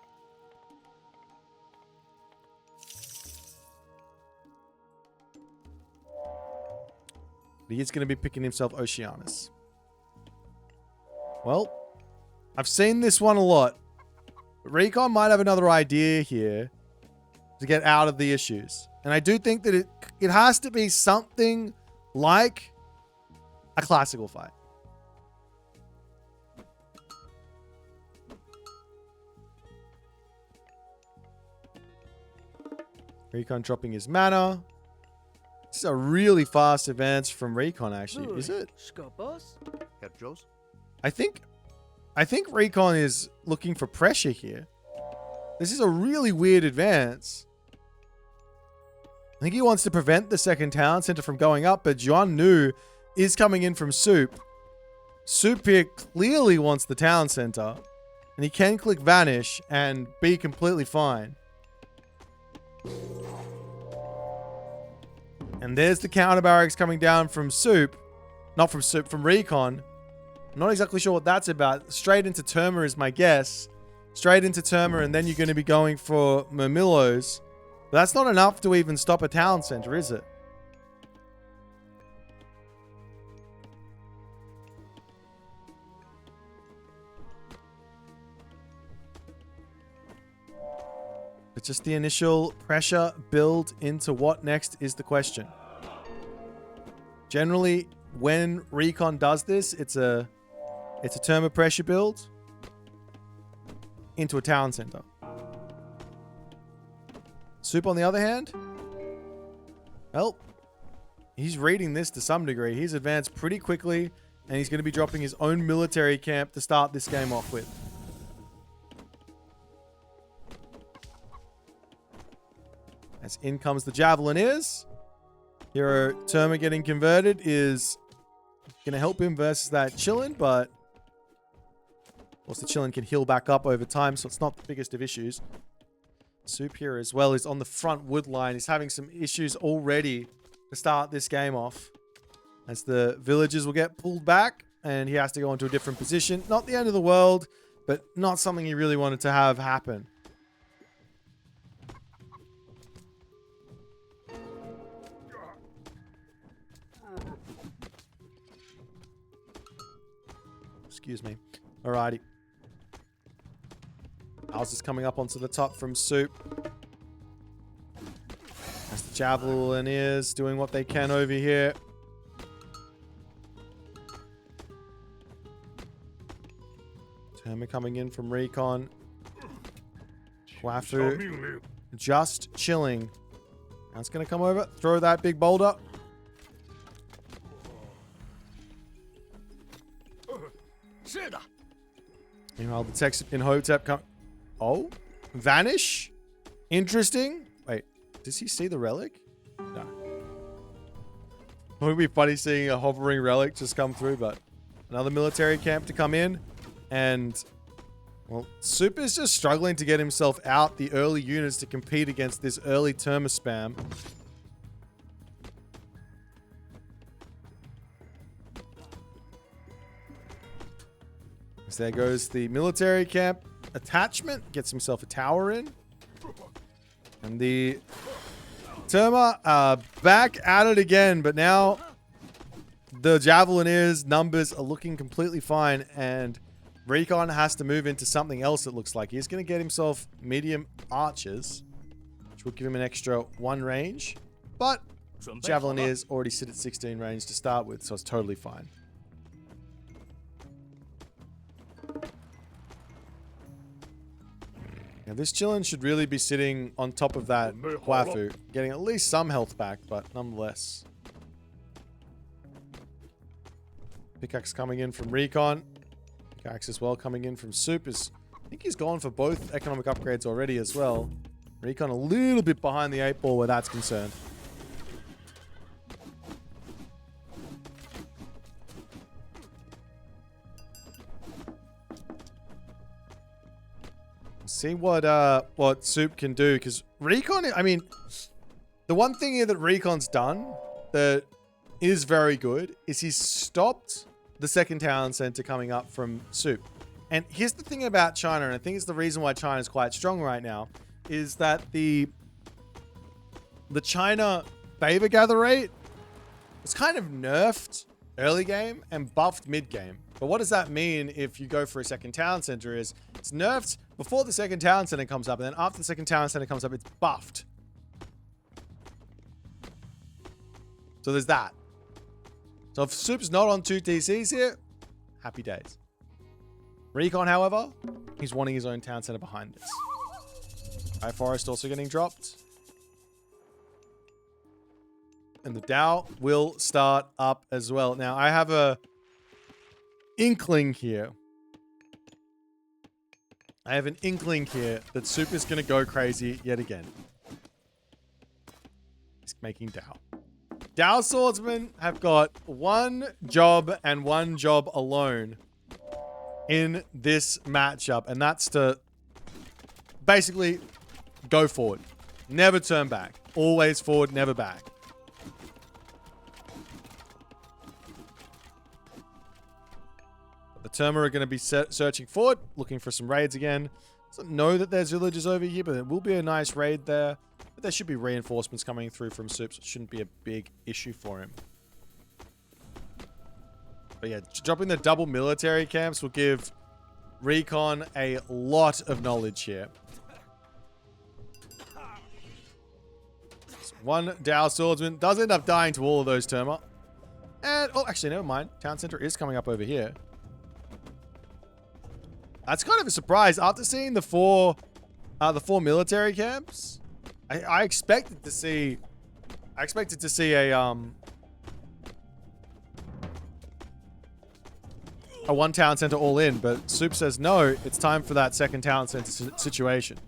But he's going to be picking himself Oceanus. Well, I've seen this one a lot. But Recon might have another idea here to get out of the issues. And I do think that it has to be something like a classical fight. Recon dropping his mana. This is a really fast advance from Recon, actually. Is it? I think Recon is looking for pressure here. This is a really weird advance. I think he wants to prevent the second town center from going up, but Juan Nu is coming in from Suppe. Suppe here clearly wants the town center, and he can click Vanish and be completely fine. And there's the counter barracks coming down from Suppe. Not from Suppe, from Recon. I'm not exactly sure what that's about. Straight into Terma is my guess. Straight into Terma, and then you're going to be going for Murmillos. But that's not enough to even stop a town center, is it? But just the initial pressure build into what next is the question. Generally, when Recon does this, it's a Terma pressure build into a town center. Suppe, on the other hand, well, he's reading this to some degree. He's advanced pretty quickly, and he's going to be dropping his own military camp to start this game off with. As in comes the Javeliniers. Hero Terma getting converted is going to help him versus that Chillin, but of course the Chillin can heal back up over time, so it's not the biggest of issues. Suppe here as well is on the front wood line. He's having some issues already to start this game off, as the villagers will get pulled back and he has to go into a different position. Not the end of the world, but not something he really wanted to have happen. Excuse me. Alrighty. Houses coming up onto the top from Suppe. As the Javeliniers doing what they can over here. Terma coming in from Recon. Wafu just chilling. Now it's going to come over. Throw that big boulder. Meanwhile, the text in Hotep come. Oh, Vanish. Interesting. Wait, does he see the relic? No. It would be funny seeing a hovering relic just come through, but another military camp to come in, and well, Suppe is just struggling to get himself out the early units to compete against this early Terma spam. There goes the military camp attachment. Gets himself a tower in. And the Terma are back at it again. But now the Javeliniers' numbers are looking completely fine. And Recon has to move into something else, it looks like. He's going to get himself medium archers, which will give him an extra 1 range. But Javeliniers already sit at 16 range to start with, so it's totally fine. Now this Chillin should really be sitting on top of that Wafu, getting at least some health back, but nonetheless. Pickaxe coming in from Recon. Pickaxe as well coming in from Suppe. I think he's gone for both economic upgrades already as well. Recon a little bit behind the 8 ball where that's concerned. See what Suppe can do, because Recon, I mean, the one thing here that Recon's done that is very good is he's stopped the second town center coming up from Suppe. And here's the thing about China, and I think it's the reason why China is quite strong right now, is that the China favor gather rate is kind of nerfed early game and buffed mid game. But what does that mean if you go for a second town center is it's nerfed before the second town center comes up, and then after the second town center comes up, it's buffed. So there's that. So if Suppe's not on 2 TCs here, happy days. Recon, however, he's wanting his own town center behind this. High Forest also getting dropped. And the Dow will start up as well. Now, I have a inkling here. I have an inkling here that Suppe is going to go crazy yet again. He's making Dow. Dow swordsmen have got one job and one job alone in this matchup. And that's to basically go forward. Never turn back. Always forward, never back. The Terma are going to be searching forward, looking for some raids again. Doesn't know that there's villagers over here, but it will be a nice raid there. But there should be reinforcements coming through from Suppe, so it shouldn't be a big issue for him. But yeah, dropping the double military camps will give Recon a lot of knowledge here. So one Dow swordsman does end up dying to all of those Terma. And, oh, actually, never mind. Town center is coming up over here. That's kind of a surprise. After seeing the four military camps, I expected to see a one town center all in, but Suppe says no. It's time for that second town center situation.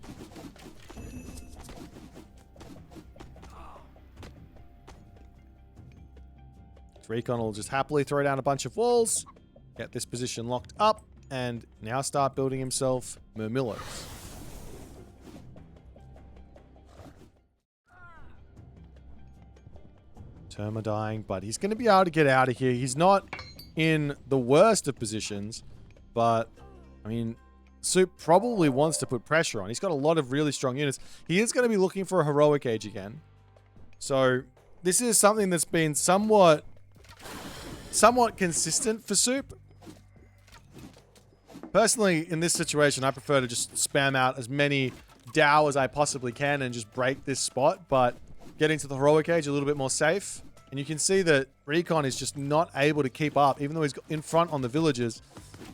Recon will just happily throw down a bunch of walls, get this position locked up, and now start building himself Murmillos. Terma dying, but he's going to be able to get out of here. He's not in the worst of positions, but, I mean, Suppe probably wants to put pressure on. He's got a lot of really strong units. He is going to be looking for a heroic age again. So, this is something that's been somewhat consistent for Suppe. Personally, in this situation, I prefer to just spam out as many Dow as I possibly can and just break this spot, but getting to the heroic age a little bit more safe. And you can see that Recon is just not able to keep up, even though he's in front on the villagers.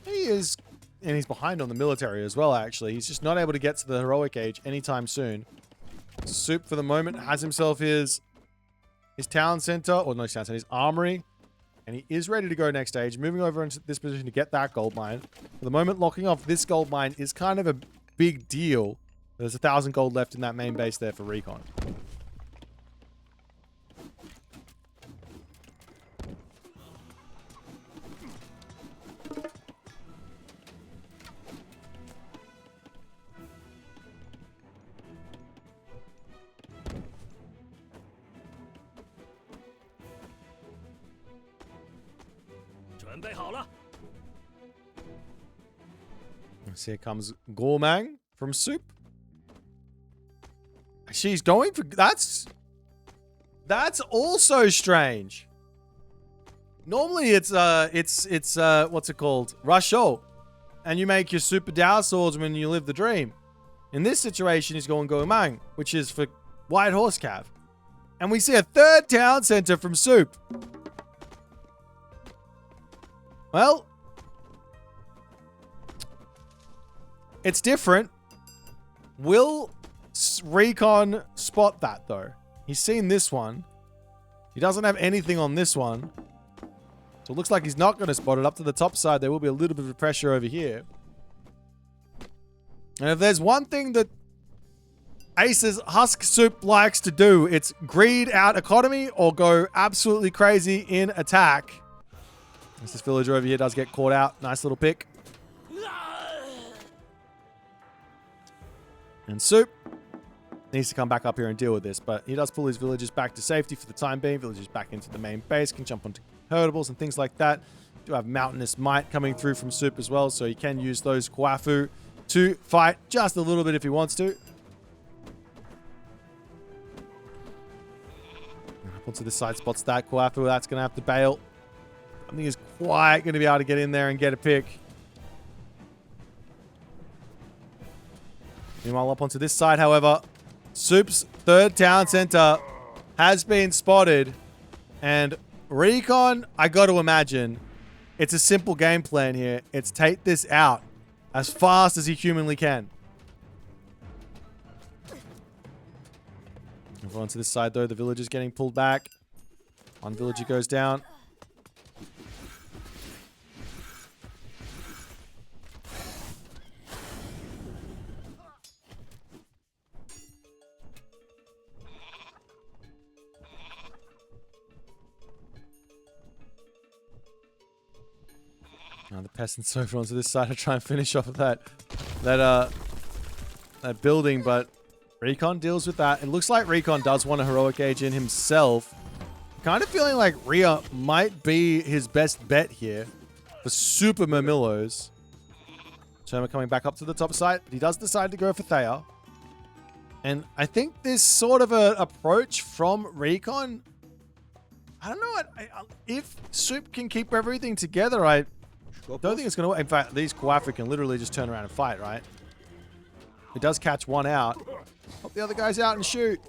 He is, and he's behind on the military as well, actually. He's just not able to get to the heroic age anytime soon. Suppe, for the moment, has himself his town center, or no town center, his armory. And he is ready to go next stage, moving over into this position to get that gold mine. For the moment, locking off this gold mine is kind of a big deal. There's 1,000 gold left in that main base there for Recon. So here comes Gormang from Suppe. She's going for... That's also strange. Normally it's what's it called? Rusho. And you make your Super Dow swordsman and you live the dream. In this situation, he's going Gormang, which is for White Horse Cav. And we see a third town center from Suppe. Well, it's different. Will Recon spot that, though? He's seen this one. He doesn't have anything on this one. So it looks like he's not going to spot it. Up to the top side, there will be a little bit of pressure over here. And if there's one thing that Ace's HUSKSUPPE likes to do, it's greed out economy or go absolutely crazy in attack. This villager over here does get caught out. Nice little pick. And Suppe needs to come back up here and deal with this, but he does pull his villagers back to safety for the time being. Villagers back into the main base, can jump onto herdables and things like that. Do have Mountainous Might coming through from Suppe as well, so he can use those Kwafu to fight just a little bit if he wants to. Up onto this side, spots that Kwafu. That's going to have to bail. I think he's quite going to be able to get in there and get a pick. Meanwhile, up onto this side, however, Suppe's third town center has been spotted. And Recon, I got to imagine, it's a simple game plan here. It's take this out as fast as he humanly can. Over onto this side, though, the villagers getting pulled back. One villager goes down. Oh, the peasants over onto this side to try and finish off of that building, but Recon deals with that. It looks like Recon does want a heroic age in himself. Kind of feeling like Rhea might be his best bet here for super Murmillos. Terma coming back up to the top side. He does decide to go for Thea. And I think this sort of an approach from Recon, I don't know, if Suppe can keep everything together, I don't think it's going to work. In fact, these Kwafu can literally just turn around and fight, right? He does catch one out. Help the other guys out and shoot.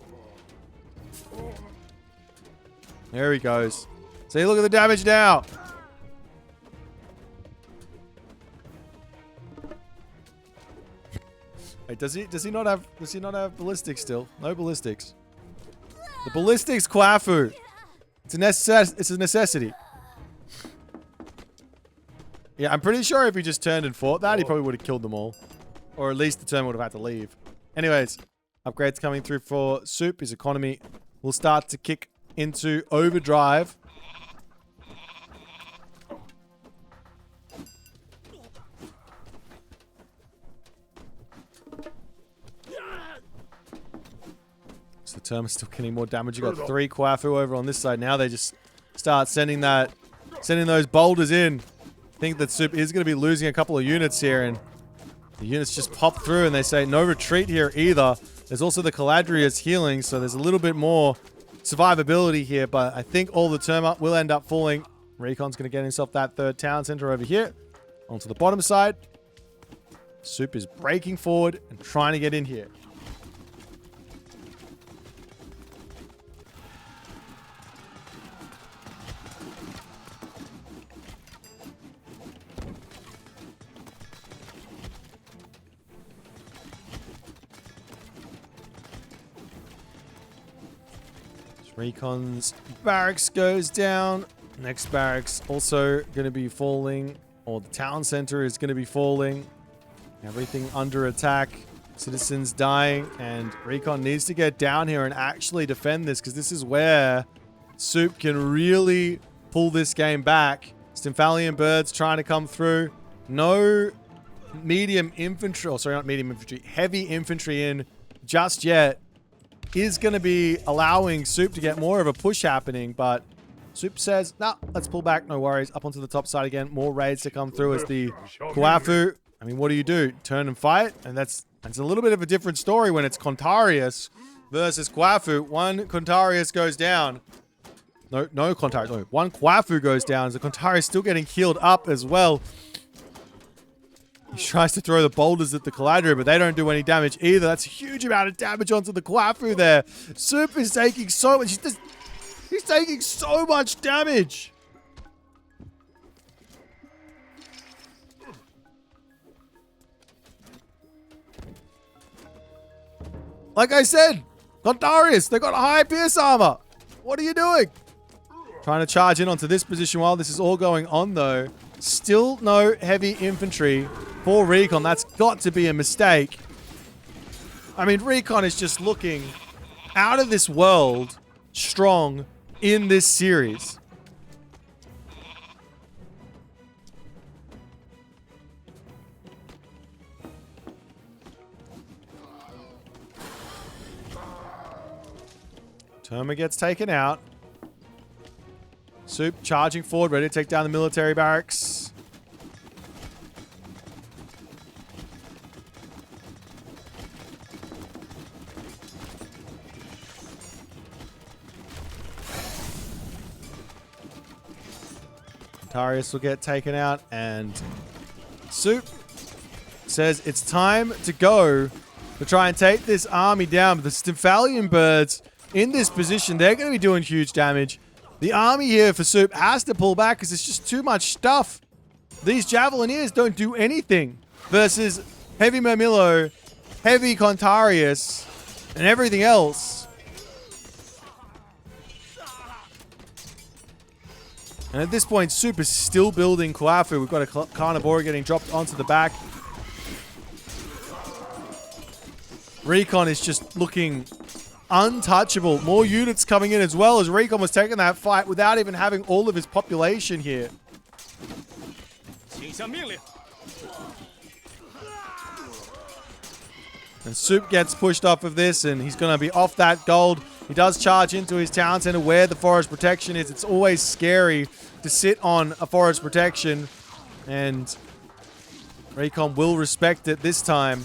There he goes. See, look at the damage now. Wait, does he not have ballistics still? No ballistics. The ballistics Kwafu. It's a necessity. Yeah, I'm pretty sure if he just turned and fought that, he probably would have killed them all. Or at least the turn would have had to leave. Anyways, upgrades coming through for Suppe. His economy will start to kick into overdrive. So the term is still getting more damage. You got 3 Kwafu over on this side. Now they just start sending those boulders in. I think that Suppe is going to be losing a couple of units here, and the units just pop through and they say no retreat here either. There's also the Caladrius healing, so there's a little bit more survivability here, but I think all the Terma will end up falling. Recon's going to get himself that 3rd town center over here. Onto the bottom side. Suppe is breaking forward and trying to get in here. Recon's barracks goes down. Next barracks also going to be falling. Or the town center is going to be falling. Everything under attack. Citizens dying. And Recon needs to get down here and actually defend this, because this is where Suppe can really pull this game back. Stymphalian birds trying to come through. No medium infantry. Oh, sorry, not medium infantry. Heavy infantry in just yet. Is going to be allowing Suppe to get more of a push happening, but Suppe says, nah, let's pull back, no worries. Up onto the top side again, more raids to come through as the Kwafu. I mean, what do? Turn and fight? And that's a little bit of a different story when it's Contarius versus Kwafu. One Contarius goes down. No Contarius. No, one Kwafu goes down. So Contarius still getting healed up as well. He tries to throw the boulders at the Caladria, but they don't do any damage either. That's a huge amount of damage onto the Kwafu there. Suppe is taking so much. He's taking so much damage. Like I said, Contarius, they got a high pierce armor. What are you doing? Trying to charge in onto this position while this is all going on, though. Still no heavy infantry for Recon. That's got to be a mistake. I mean, Recon is just looking out of this world strong in this series. Terma gets taken out. Suppe charging forward, ready to take down the military barracks. Contarius will get taken out, and Suppe says it's time to go to try and take this army down. But the Stymphalian birds in this position, they're going to be doing huge damage. The army here for Suppe has to pull back because it's just too much stuff. These Javelineers don't do anything versus heavy Murmillo, heavy Contarius, and everything else. And at this point, Suppe is still building Kwafu. We've got a Carnivore getting dropped onto the back. Recon is just looking untouchable. More units coming in as well, as Recon was taking that fight without even having all of his population here. And Suppe gets pushed off of this, and he's going to be off that gold. He does charge into his town center where the forest protection is. It's always scary to sit on a forest protection, and Recon will respect it this time.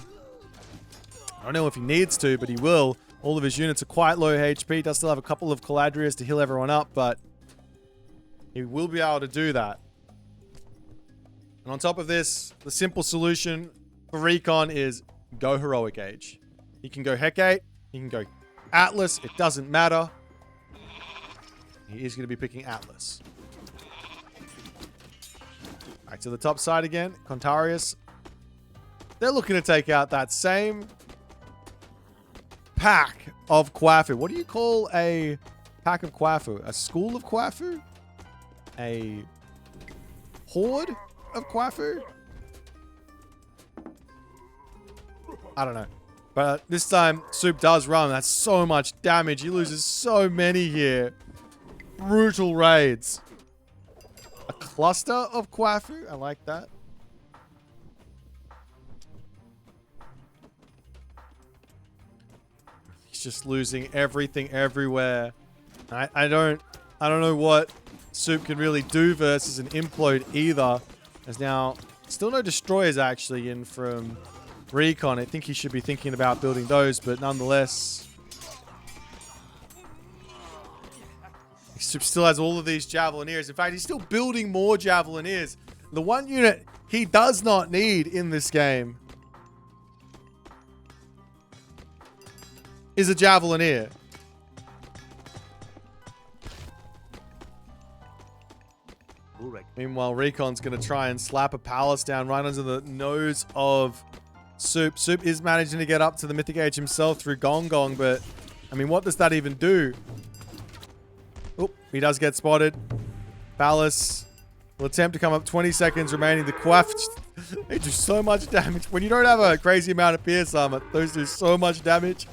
I don't know if he needs to, but he will. All of his units are quite low HP. Does still have a couple of Caladrias to heal everyone up, but he will be able to do that. And on top of this, the simple solution for Recon is go Heroic Age. He can go Hecate. He can go Atlas. It doesn't matter. He is going to be picking Atlas. Back to the top side again. Contarius. They're looking to take out that same pack of Kwafu. What do you call a pack of Kwafu? A school of Kwafu? A horde of Kwafu? I don't know. But this time, Suppe does run. That's so much damage. He loses so many here. Brutal raids. A cluster of Kwafu? I like that. Just losing everything everywhere. I don't know what Suppe can really do versus an implode either. There's now still no destroyers actually in from Recon. I think he should be thinking about building those, but nonetheless, Suppe still has all of these Javelineers. In fact, he's still building more Javelineers. The one unit he does not need in this game is a Javelineer. Meanwhile, Recon's going to try and slap a palace down right under the nose of Suppe. Suppe is managing to get up to the Mythic Age himself through Gong Gong, but, I mean, what does that even do? Oh, he does get spotted. Palace will attempt to come up. 20 seconds remaining. The Quaff, they do so much damage. When you don't have a crazy amount of Pierce Armor, those do so much damage.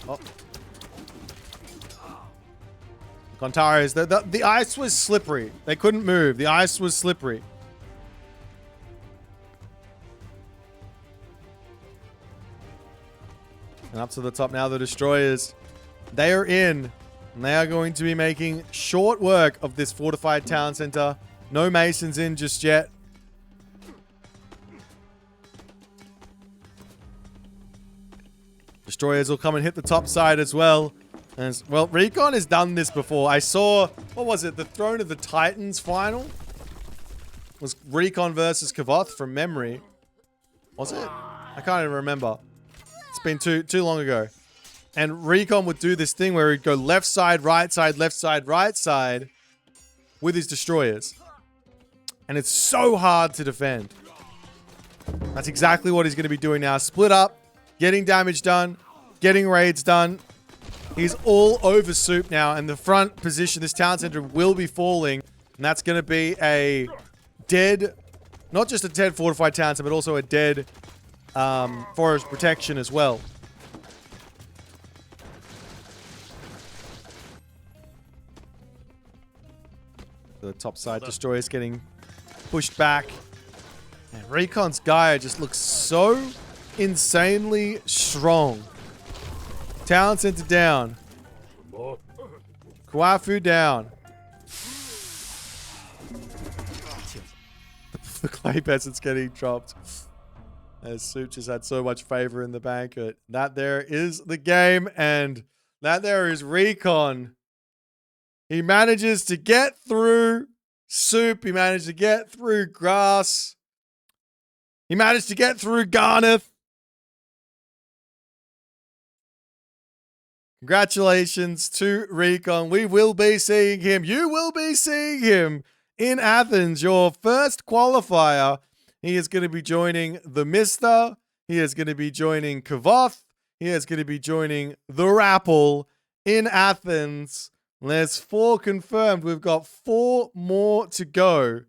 Oh. Contarius, the ice was slippery. They couldn't move. The ice was slippery. And up to the top now, the destroyers. They are in. And they are going to be making short work of this fortified town center. No masons in just yet. Destroyers will come and hit the top side as well. And well, Recon has done this before. I saw, what was it? The Throne of the Titans final? Was Recon versus Kavoth from memory. Was it? I can't even remember. It's been too long ago. And Recon would do this thing where he'd go left side, right side, left side, right side with his destroyers. And it's so hard to defend. That's exactly what he's going to be doing now. Split up, getting damage done, getting raids done. He's all over Suppe now, and the front position, this town center will be falling. And that's going to be a dead, not just a dead fortified town center, but also a dead forest protection as well. The top side destroyers getting pushed back. And Recon's Gaia just looks so insanely strong. Town center down. Kwafu down. The clay peasant's getting dropped. As Suppe just had so much favor in the banquet. That there is the game, and that there is Recon. He manages to get through Suppe. He managed to get through Grass. He managed to get through Garneth. Congratulations to Recon. We will be seeing him. You will be seeing him in Athens, your first qualifier. He is going to be joining the Mister. He is going to be joining Kavoth. He He is going to be joining the Rapple in Athens. There's 4 confirmed. We've got 4 more to go.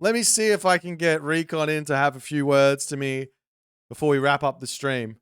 Let me see if I can get Recon in to have a few words to me before we wrap up the stream.